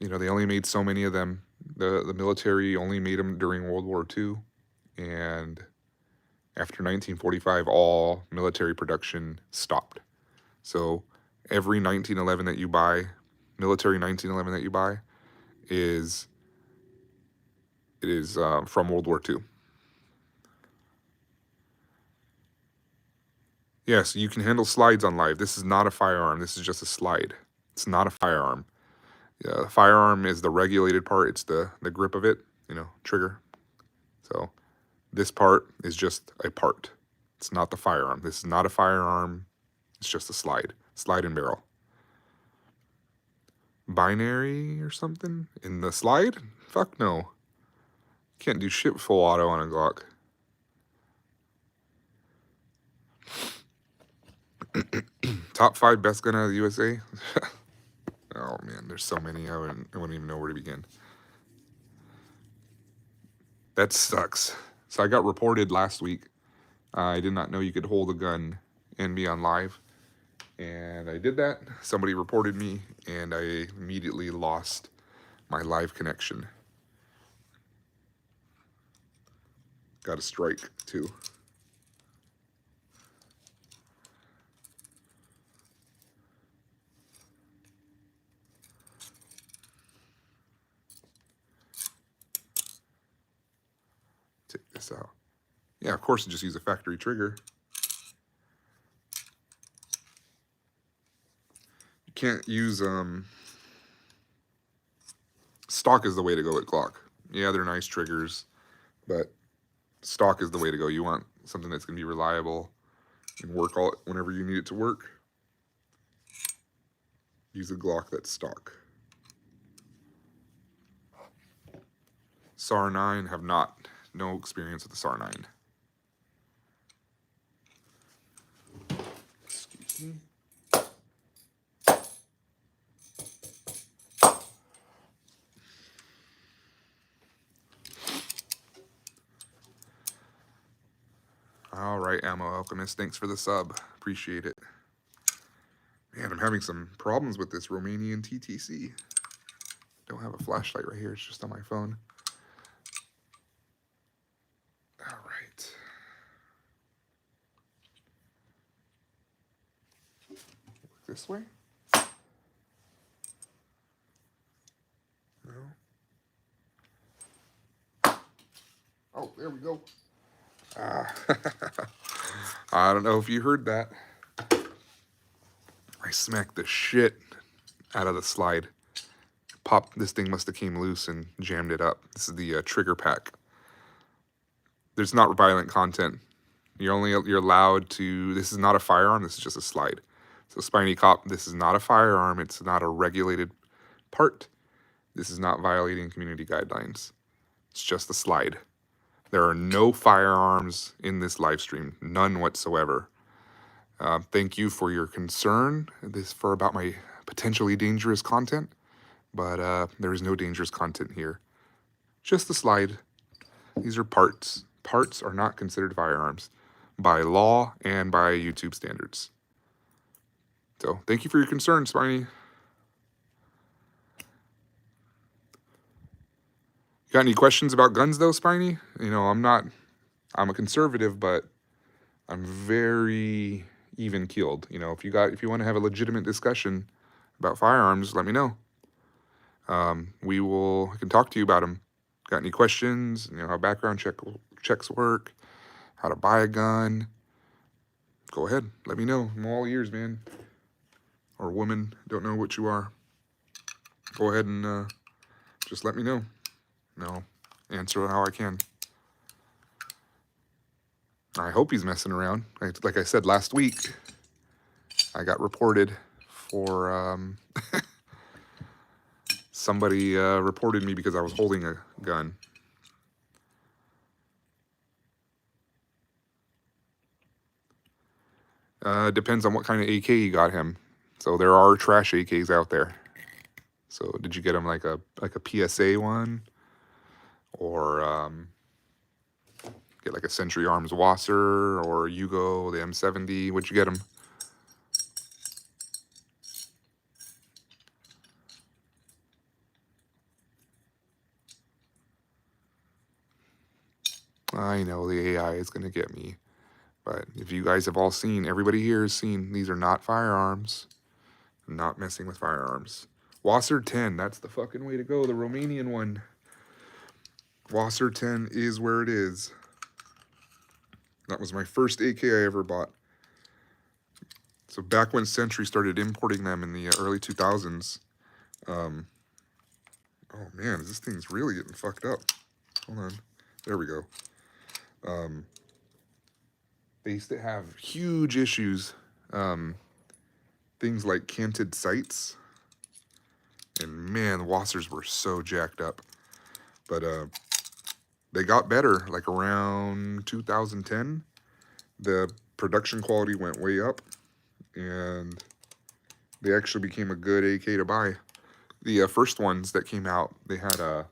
you know, they only made so many of them. The military only made them during World War II, and after 1945, all military production stopped. So every 1911 that you buy, military 1911 that you buy, is from World War II. Yes, you can handle slides on live. This is not a firearm. This is just a slide. It's not a firearm. Firearm is the regulated part. It's the grip of it, you know, trigger. So this part is just a part. It's not the firearm. This is not a firearm. It's just a slide and barrel. Binary or something in the slide? Fuck no. Can't do shit full auto on a Glock. Top 5 best gun out of the USA? Oh man, there's so many. I wouldn't even know where to begin. That sucks. So I got reported last week. I did not know you could hold a gun and be on live. And I did that. Somebody reported me, and I immediately lost my live connection. Got a strike, too. Take this out. Yeah, of course, just use a factory trigger. You can't use stock is the way to go with Glock. Yeah, they're nice triggers, but stock is the way to go. You want something that's going to be reliable and work all whenever you need it to work. Use a Glock that's stock. SAR 9 have no experience with the SAR 9. Excuse me. All right, Ammo Alchemist, thanks for the sub. Appreciate it. Man, I'm having some problems with this Romanian TTC. Don't have a flashlight right here, it's just on my phone. All right. Look this way? No. Oh, there we go. I don't know if you heard that. I smacked the shit out of the slide. This thing must have came loose and jammed it up. This is the trigger pack. There's not violent content. You're allowed to. This is not a firearm. This is just a slide. So Spiny Cop, this is not a firearm. It's not a regulated part. This is not violating community guidelines. It's just a slide. There are no firearms in this live stream, none whatsoever. Thank you for your concern about my potentially dangerous content, but there is no dangerous content here. Just the slide. These are parts. Parts are not considered firearms by law and by YouTube standards. So thank you for your concern, Spiny. Got any questions about guns though, Spiny? You know, I'm a conservative, but I'm very even-keeled. You know, if you want to have a legitimate discussion about firearms, let me know. I can talk to you about them. Got any questions? You know, how background checks work, how to buy a gun. Go ahead, let me know. I'm all ears, man. Or woman, don't know what you are. Go ahead and just let me know. No, answer how I can. I hope he's messing around. Like I said last week, I got reported for somebody reported me because I was holding a gun. Depends on what kind of AK you got him. So there are trash AKs out there. So did you get him like a PSA one? Or get like a Century Arms Wasser or Yugo, the M70. What'd you get him? I know the AI is going to get me. But if you guys have all seen, everybody here has seen, these are not firearms. I'm not messing with firearms. Wasser 10, that's the fucking way to go. The Romanian one. Wasser 10 is where it is. That was my first AK I ever bought. So back when Century started importing them in the early 2000s. Oh man, this thing's really getting fucked up. Hold on. There we go. They used to have huge issues. Things like canted sights. And man, the Wassers were so jacked up. But they got better, like around 2010. The production quality went way up, and they actually became a good AK to buy. The first ones that came out, they had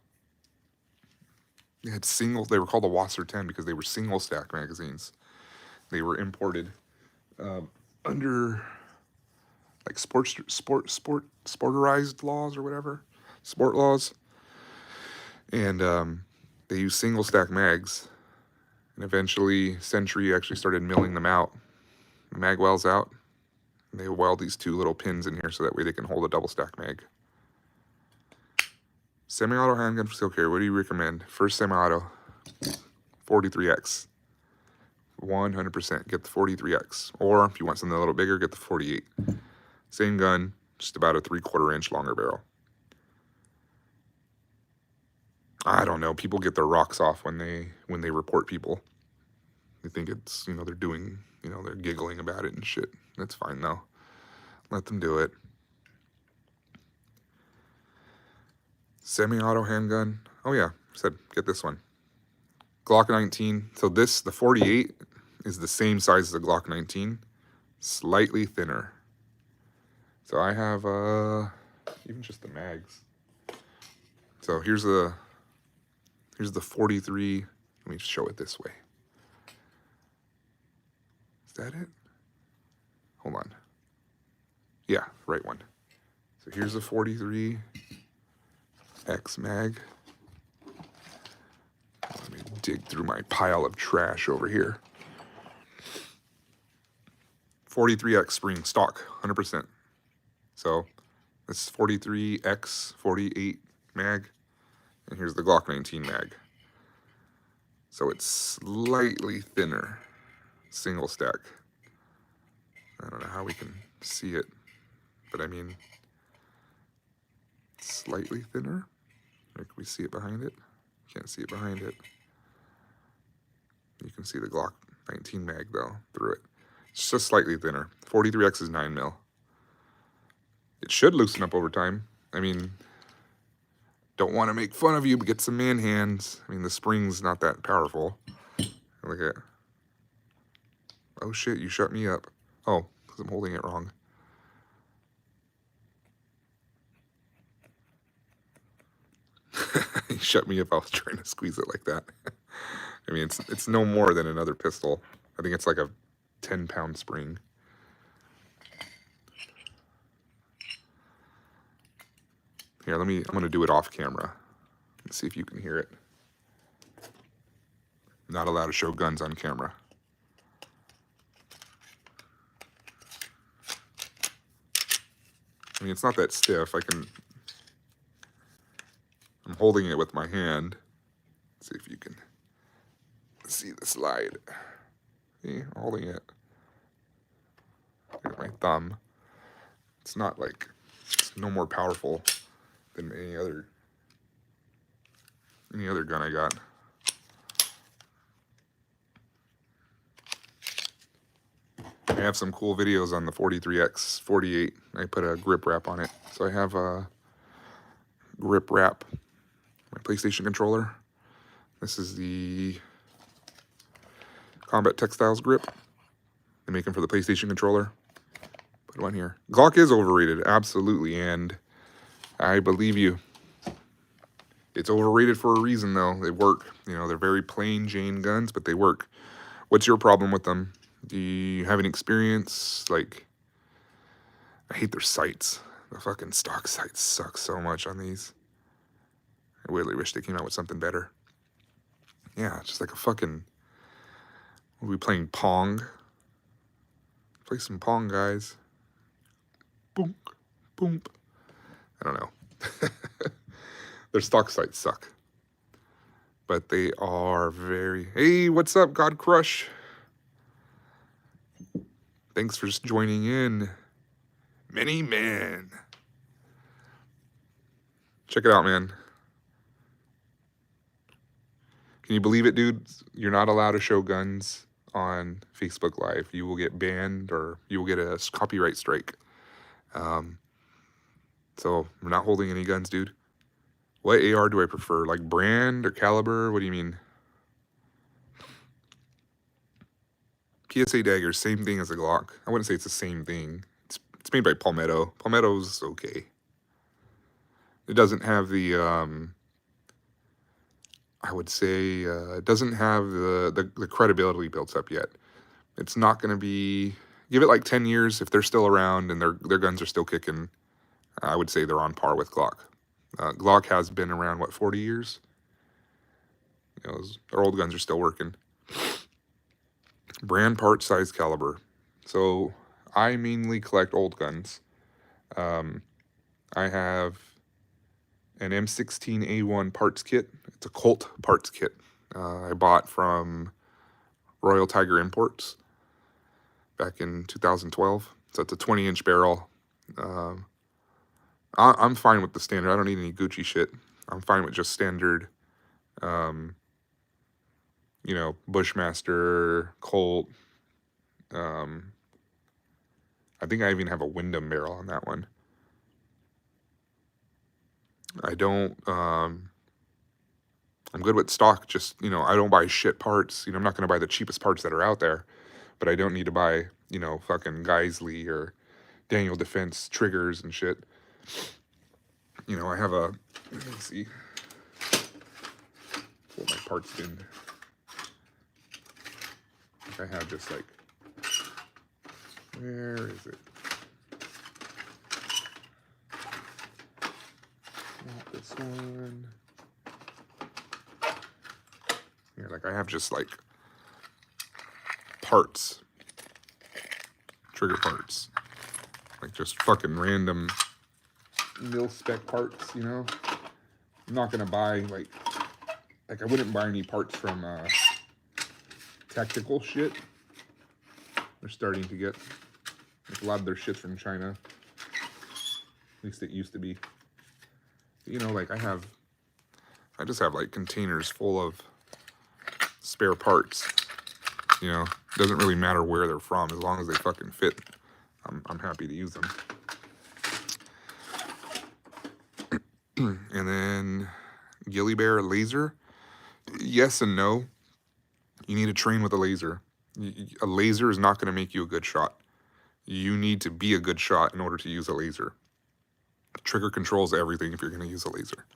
single. They were called the Wasser 10 because they were single stack magazines. They were imported under like sporterized laws or whatever, sport laws, and they used single stack mags. And eventually, Century actually started milling them out. The mag wells out. And they weld these two little pins in here so that way they can hold a double stack mag. Semi-auto handgun for skill carry. What do you recommend? First semi-auto, 43X. 100% get the 43X. Or if you want something a little bigger, get the 48. Same gun, just about a 3/4 inch longer barrel. I don't know. People get their rocks off when they report people. They think it's, you know, they're doing, you know, they're giggling about it and shit. That's fine though. Let them do it. Semi-auto handgun. Oh yeah, said get this one. Glock 19. So this, the 48, is the same size as the Glock 19, slightly thinner. So I have even just the mags. So here's the 43. Let me show it this way. Is that it? Hold on. Yeah, right one. So here's the 43 X mag. Let me dig through my pile of trash over here. 43X spring stock, 100%. So this 43X 48 mag, and here's the Glock 19 mag. So it's slightly thinner, single stack. I don't know how we can see it, but I mean, slightly thinner. Or can we see it behind it? Can't see it behind it. You can see the Glock 19 mag though through it. It's just slightly thinner. 43X is 9 mil. It should loosen up over time. I mean, don't want to make fun of you, but get some man hands. I mean, the spring's not that powerful. Look at. Oh shit, you shut me up. Oh, because I'm holding it wrong. You shut me up. I was trying to squeeze it like that. I mean, it's no more than another pistol. I think it's like a 10-pound spring. Here, I'm gonna do it off camera. Let's see if you can hear it. Not allowed to show guns on camera. I mean, it's not that stiff. I'm holding it with my hand. Let's see if you can see the slide. See, I'm holding it with my thumb. It's not like, it's no more powerful than any other gun I got. I have some cool videos on the 43X 48. I put a grip wrap on it. So I have a grip wrap, my PlayStation controller. This is the Combat Textiles grip. They make them for the PlayStation controller. Put it on here. Glock is overrated, absolutely, and I believe you. It's overrated for a reason, though. They work. You know, they're very plain Jane guns, but they work. What's your problem with them? Do you have any experience? Like, I hate their sights. The fucking stock sights suck so much on these. I really wish they came out with something better. Yeah, it's just like a fucking... Are we playing Pong? Play some Pong, guys. Boom, boom. I don't know. Their stock sights suck. But they are very... Hey, what's up, God Crush? Thanks for just joining in. Many man. Check it out, man. Can you believe it, dude? You're not allowed to show guns on Facebook Live. You will get banned or you will get a copyright strike. So I'm not holding any guns, dude. What AR do I prefer? Like brand or caliber? What do you mean? PSA dagger, same thing as a Glock. I wouldn't say it's the same thing. It's made by Palmetto. Palmetto's okay. It doesn't have the I would say it doesn't have the credibility built up yet. It's not going to be... Give it like 10 years. If they're still around and their guns are still kicking, I would say they're on par with Glock. Glock has been around, what, 40 years? You know, their old guns are still working. Brand, part, size, caliber. So I mainly collect old guns. I have an M16A1 parts kit. It's a Colt parts kit I bought from Royal Tiger Imports back in 2012. So it's a 20-inch barrel. I'm fine with the standard. I don't need any Gucci shit. I'm fine with just standard You know, Bushmaster, Colt. I think I even have a Wyndham barrel on that one. I don't, I'm good with stock, just, you know, I don't buy shit parts. You know, I'm not going to buy the cheapest parts that are out there, but I don't need to buy, you know, fucking Geisley or Daniel Defense triggers and shit. You know, I have a, let me see, what my parts bin. I have just like, where is it? Not this one. Yeah, like I have just like parts, trigger parts, like just fucking random mil-spec parts, you know? I'm not gonna buy like I wouldn't buy any parts from tactical shit. They're starting to get, like, a lot of their shit's from China. At least it used to be. You know, like I just have like containers full of spare parts. You know, doesn't really matter where they're from as long as they fucking fit. I'm happy to use them. And then Ghillie Bear laser. Yes and no. You need to train with a laser. A laser is not going to make you a good shot. You need to be a good shot in order to use a laser. Trigger controls everything if you're going to use a laser.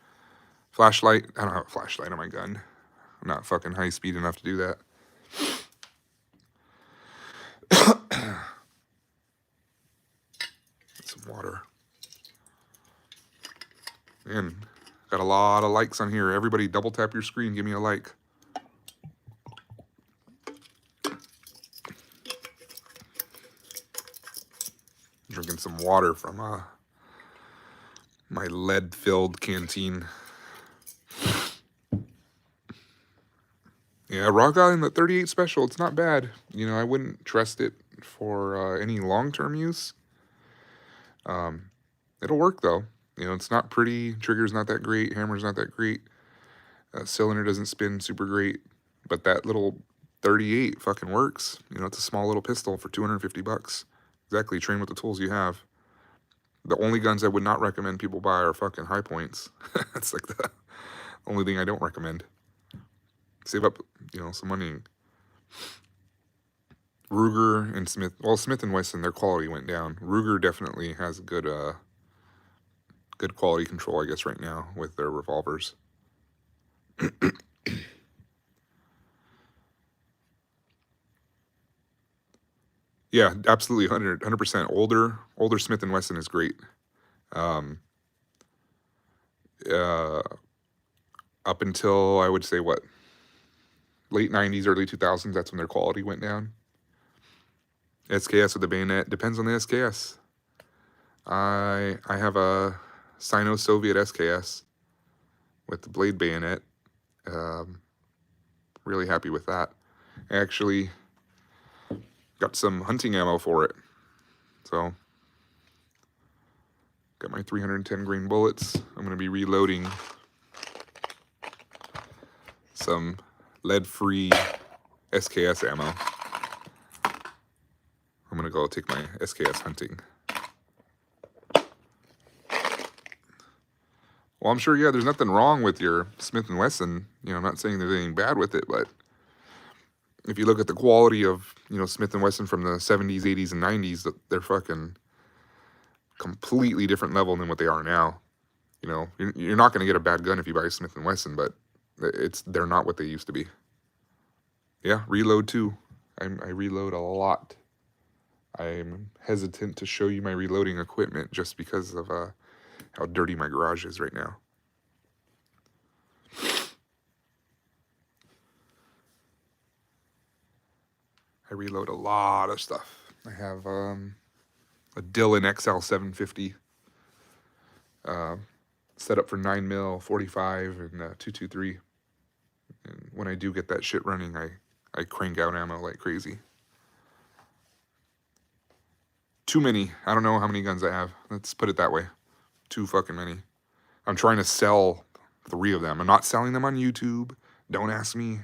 Flashlight. I don't have a flashlight on my gun. I'm not fucking high speed enough to do that. Some water. And got a lot of likes on here. Everybody double tap your screen. Give me a like. Drinking some water from my lead-filled canteen. Yeah, Rock Island, the 38 Special, it's not bad. You know, I wouldn't trust it for any long-term use. It'll work, though. You know, it's not pretty. Trigger's not that great. Hammer's not that great. Cylinder doesn't spin super great. But that little 38 fucking works. You know, it's a small little pistol for $250. Exactly, train with the tools you have. The only guns I would not recommend people buy are fucking high points. That's like the only thing I don't recommend. Save up, you know, some money. Ruger and Smith, well, Smith and Wesson, their quality went down. Ruger definitely has good good quality control, I guess, right now with their revolvers. Yeah, absolutely, 100%. Older Smith and Wesson is great. Up until, I would say, what, late 90s, early 2000s, that's when their quality went down. SKS with the bayonet, depends on the SKS. I have a Sino-Soviet SKS with the blade bayonet. Really happy with that. I actually got some hunting ammo for it. So, got my 310 grain bullets. I'm going to be reloading some lead-free SKS ammo. I'm going to go take my SKS hunting. Well, I'm sure, yeah, there's nothing wrong with your Smith & Wesson. You know, I'm not saying there's anything bad with it, but if you look at the quality of, you know, Smith & Wesson from the 70s, 80s, and 90s, they're fucking completely different level than what they are now. You know, you're not going to get a bad gun if you buy a Smith & Wesson, but they're not what they used to be. Yeah, reload too. I reload a lot. I'm hesitant to show you my reloading equipment just because of how dirty my garage is right now. I reload a lot of stuff. I have a Dillon XL750 set up for 9mm, 45, and 223. And when I do get that shit running, I crank out ammo like crazy. Too many. I don't know how many guns I have. Let's put it that way. Too fucking many. I'm trying to sell 3 of them. I'm not selling them on YouTube. Don't ask me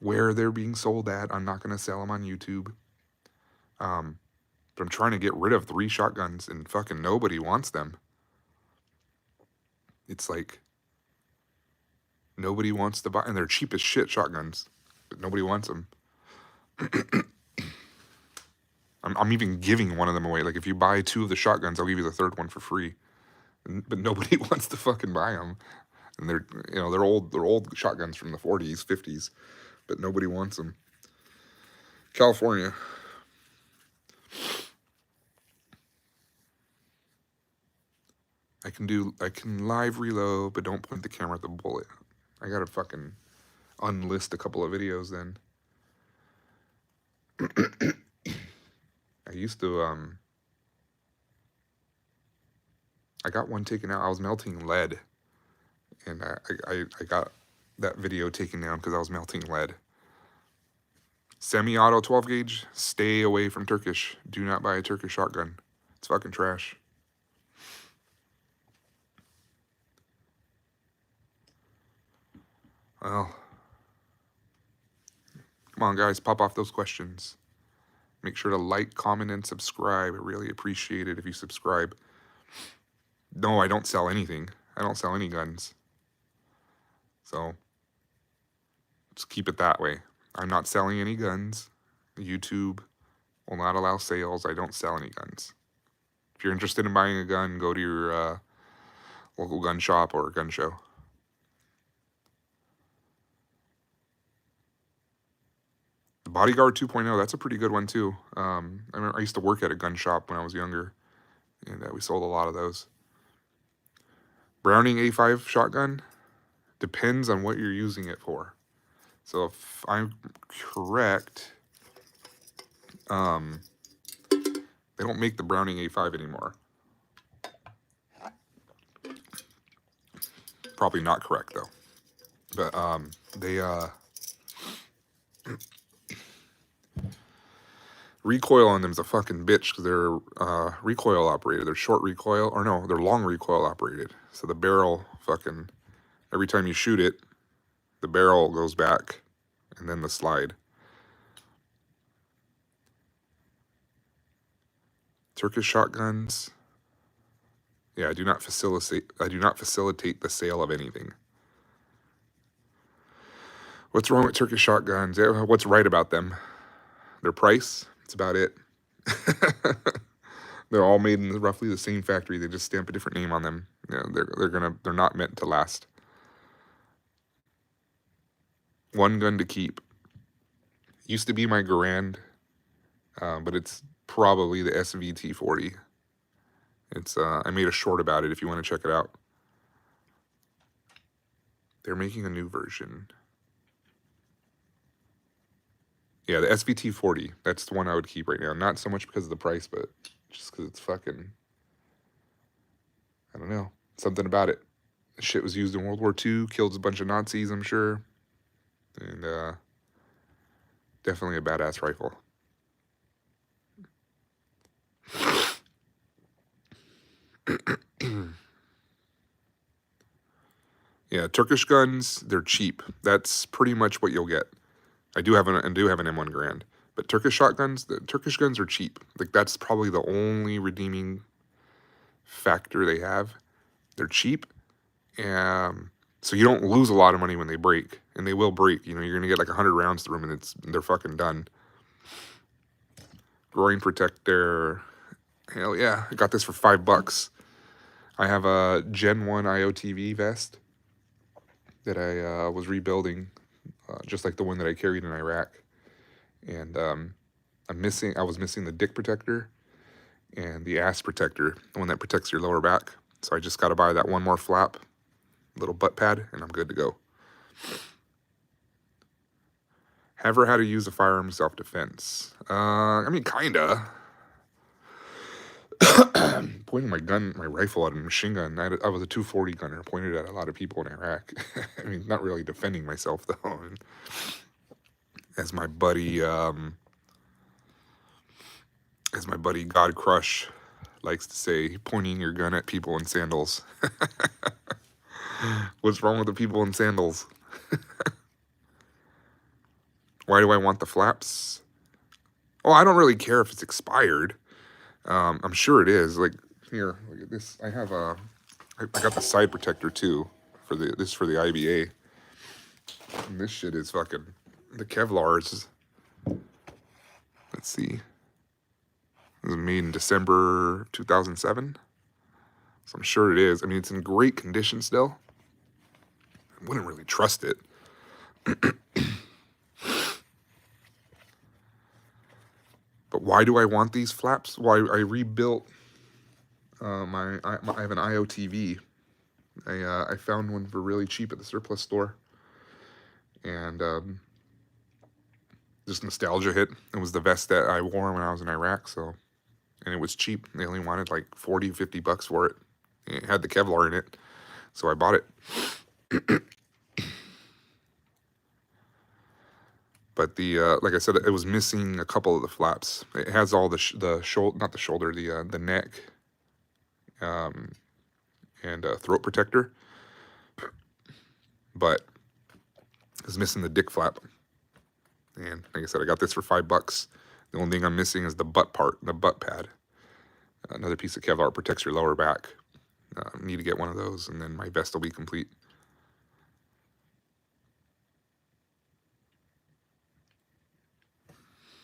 where they're being sold at. I'm not going to sell them on YouTube. But I'm trying to get rid of 3 shotguns, and fucking nobody wants them. It's like nobody wants to buy, and they're cheap as shit shotguns, but nobody wants them. I'm even giving one of them away. Like, if you buy 2 of the shotguns, I'll give you the 3rd one for free. But nobody wants to fucking buy them. And they're, you know, they're old shotguns from the 40s, 50s, but nobody wants them. California. I can live reload, but don't point the camera at the bullet. I gotta fucking unlist a couple of videos then. I used to, I got one taken out. I was melting lead, and I got that video taken down because I was melting lead. Semi-auto 12 gauge, stay away from Turkish. Do not buy a Turkish shotgun. It's fucking trash. Well, come on guys, pop off those questions. Make sure to like, comment, and subscribe. I really appreciate it if you subscribe. No, I don't sell anything. I don't sell any guns. So, just keep it that way. I'm not selling any guns. YouTube will not allow sales. I don't sell any guns. If you're interested in buying a gun, go to your local gun shop or gun show. The Bodyguard 2.0, that's a pretty good one too. I used to work at a gun shop when I was younger, and we sold a lot of those. Browning A5 shotgun depends on what you're using it for. So if I'm correct, they don't make the Browning A5 anymore. Probably not correct though. But they recoil on them is a fucking bitch because they're recoil operated. They're short recoil, or no, they're long recoil operated. So the barrel fucking, every time you shoot it, the barrel goes back and then the slide. Turkish shotguns. Yeah, I do not facilitate the sale of anything. What's wrong with Turkish shotguns? What's right about them? Their price. That's about it. They're all made in roughly the same factory. They just stamp a different name on them. You know, they're not meant to last. One gun to keep. Used to be my Garand, but it's probably the SVT40. It's I made a short about it if you want to check it out. They're making a new version. Yeah, the SVT40. That's the one I would keep right now. Not so much because of the price, but just because it's fucking, I don't know, something about it. Shit was used in World War II, killed a bunch of Nazis, I'm sure. And definitely a badass rifle. Yeah, Turkish guns, they're cheap. That's pretty much what you'll get. I do have an M1 Garand, but Turkish shotguns, the Turkish guns are cheap. Like, that's probably the only redeeming factor they have. They're cheap, so you don't lose a lot of money when they break, and they will break. You know, you're gonna get like 100 rounds through them, and they're fucking done. Groin protector, hell yeah! I got this for $5. I have a Gen 1 IOTV vest that I was rebuilding, just like the one that I carried in Iraq. And I was missing the dick protector and the ass protector, the one that protects your lower back. So I just got to buy that one more flap, little butt pad, and I'm good to go. Ever had to use a firearm self-defense? I mean, kinda. Pointing my rifle at a machine gun. I was a 240 gunner, pointed at a lot of people in Iraq. I mean, not really defending myself though. And as my buddy God Crush likes to say, pointing your gun at people in sandals. What's wrong with the people in sandals? Why do I want the flaps? Oh, I don't really care if it's expired. I'm sure it is. Like, here, look at this. I have a, I got the side protector too for this for the IBA. And this shit is fucking, the Kevlar is, let's see. It was made in December 2007. So I'm sure it is. I mean, it's in great condition still. I wouldn't really trust it. But why do I want these flaps? Well, I rebuilt I have an IOTV. I found one for really cheap at the surplus store. And just nostalgia hit. It was the vest that I wore when I was in Iraq, so, and it was cheap. They only wanted like 40, 50 bucks for it. It had the Kevlar in it, so I bought it. But the like I said, it was missing a couple of the flaps. It has all the shoulder, not the shoulder, the neck, and throat protector, but it's missing the dick flap. And like I said, I got this for $5. The only thing I'm missing is the butt part, the butt pad. Another piece of Kevlar protects your lower back. Need to get one of those, and then my vest will be complete.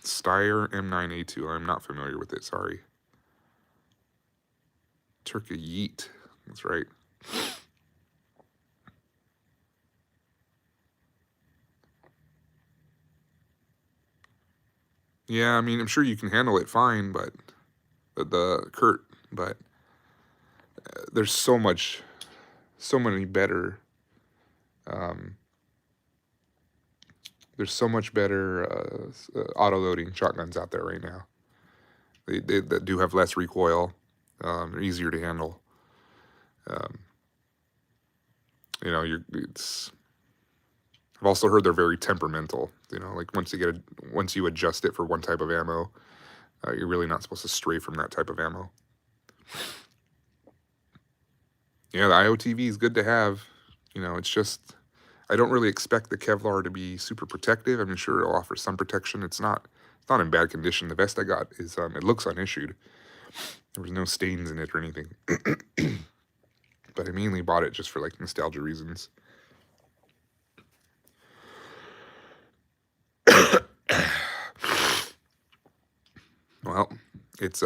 Steyr M9A2. I'm not familiar with it, sorry. Turkey Yeet. That's right. Yeah, I mean, I'm sure you can handle it fine, but Kurt, but there's so many better, there's so much better auto-loading shotguns out there right now. They that do have less recoil. They're easier to handle. You know, I've also heard they're very temperamental. You know, like once you adjust it for one type of ammo, you're really not supposed to stray from that type of ammo. Yeah, the IOTV is good to have. You know, it's just, I don't really expect the Kevlar to be super protective. I'm sure it'll offer some protection. It's not in bad condition. The vest I got is, it looks unissued. There was no stains in it or anything. But I mainly bought it just for like nostalgia reasons. Well, it's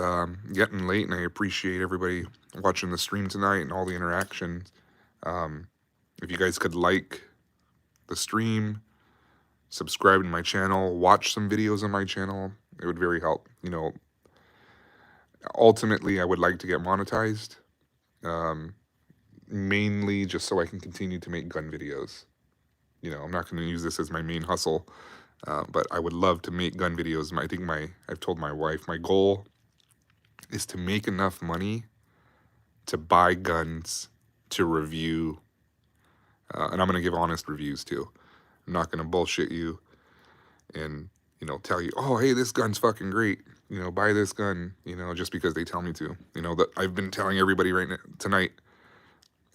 getting late, and I appreciate everybody watching the stream tonight and all the interactions. If you guys could like the stream, subscribe to my channel, watch some videos on my channel, it would very help. You know, ultimately, I would like to get monetized, mainly just so I can continue to make gun videos. You know, I'm not going to use this as my main hustle, but I would love to make gun videos. I've told my wife, my goal is to make enough money to buy guns to review, and I'm going to give honest reviews too. I'm not going to bullshit you and, you know, tell you, oh, hey, this gun's fucking great. You know, buy this gun, you know, just because they tell me to. You know, that I've been telling everybody right now, tonight,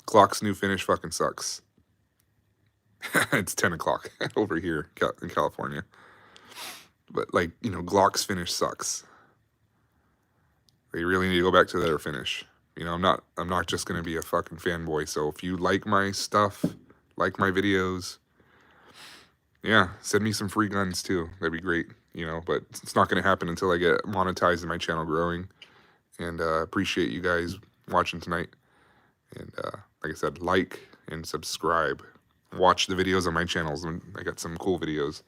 Glock's new finish fucking sucks. It's 10 o'clock over here in California. But, like, you know, Glock's finish sucks. They really need to go back to their finish. You know, I'm not just going to be a fucking fanboy. So if you like my stuff, like my videos, yeah, send me some free guns too. That'd be great. You know, but it's not going to happen until I get monetized and my channel growing. And appreciate you guys watching tonight. And like I said, like and subscribe. Watch the videos on my channels. I got some cool videos.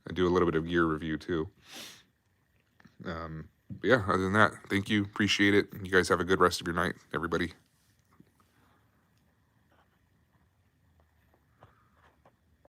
I do a little bit of gear review too. But yeah, other than that, thank you. Appreciate it. You guys have a good rest of your night, everybody.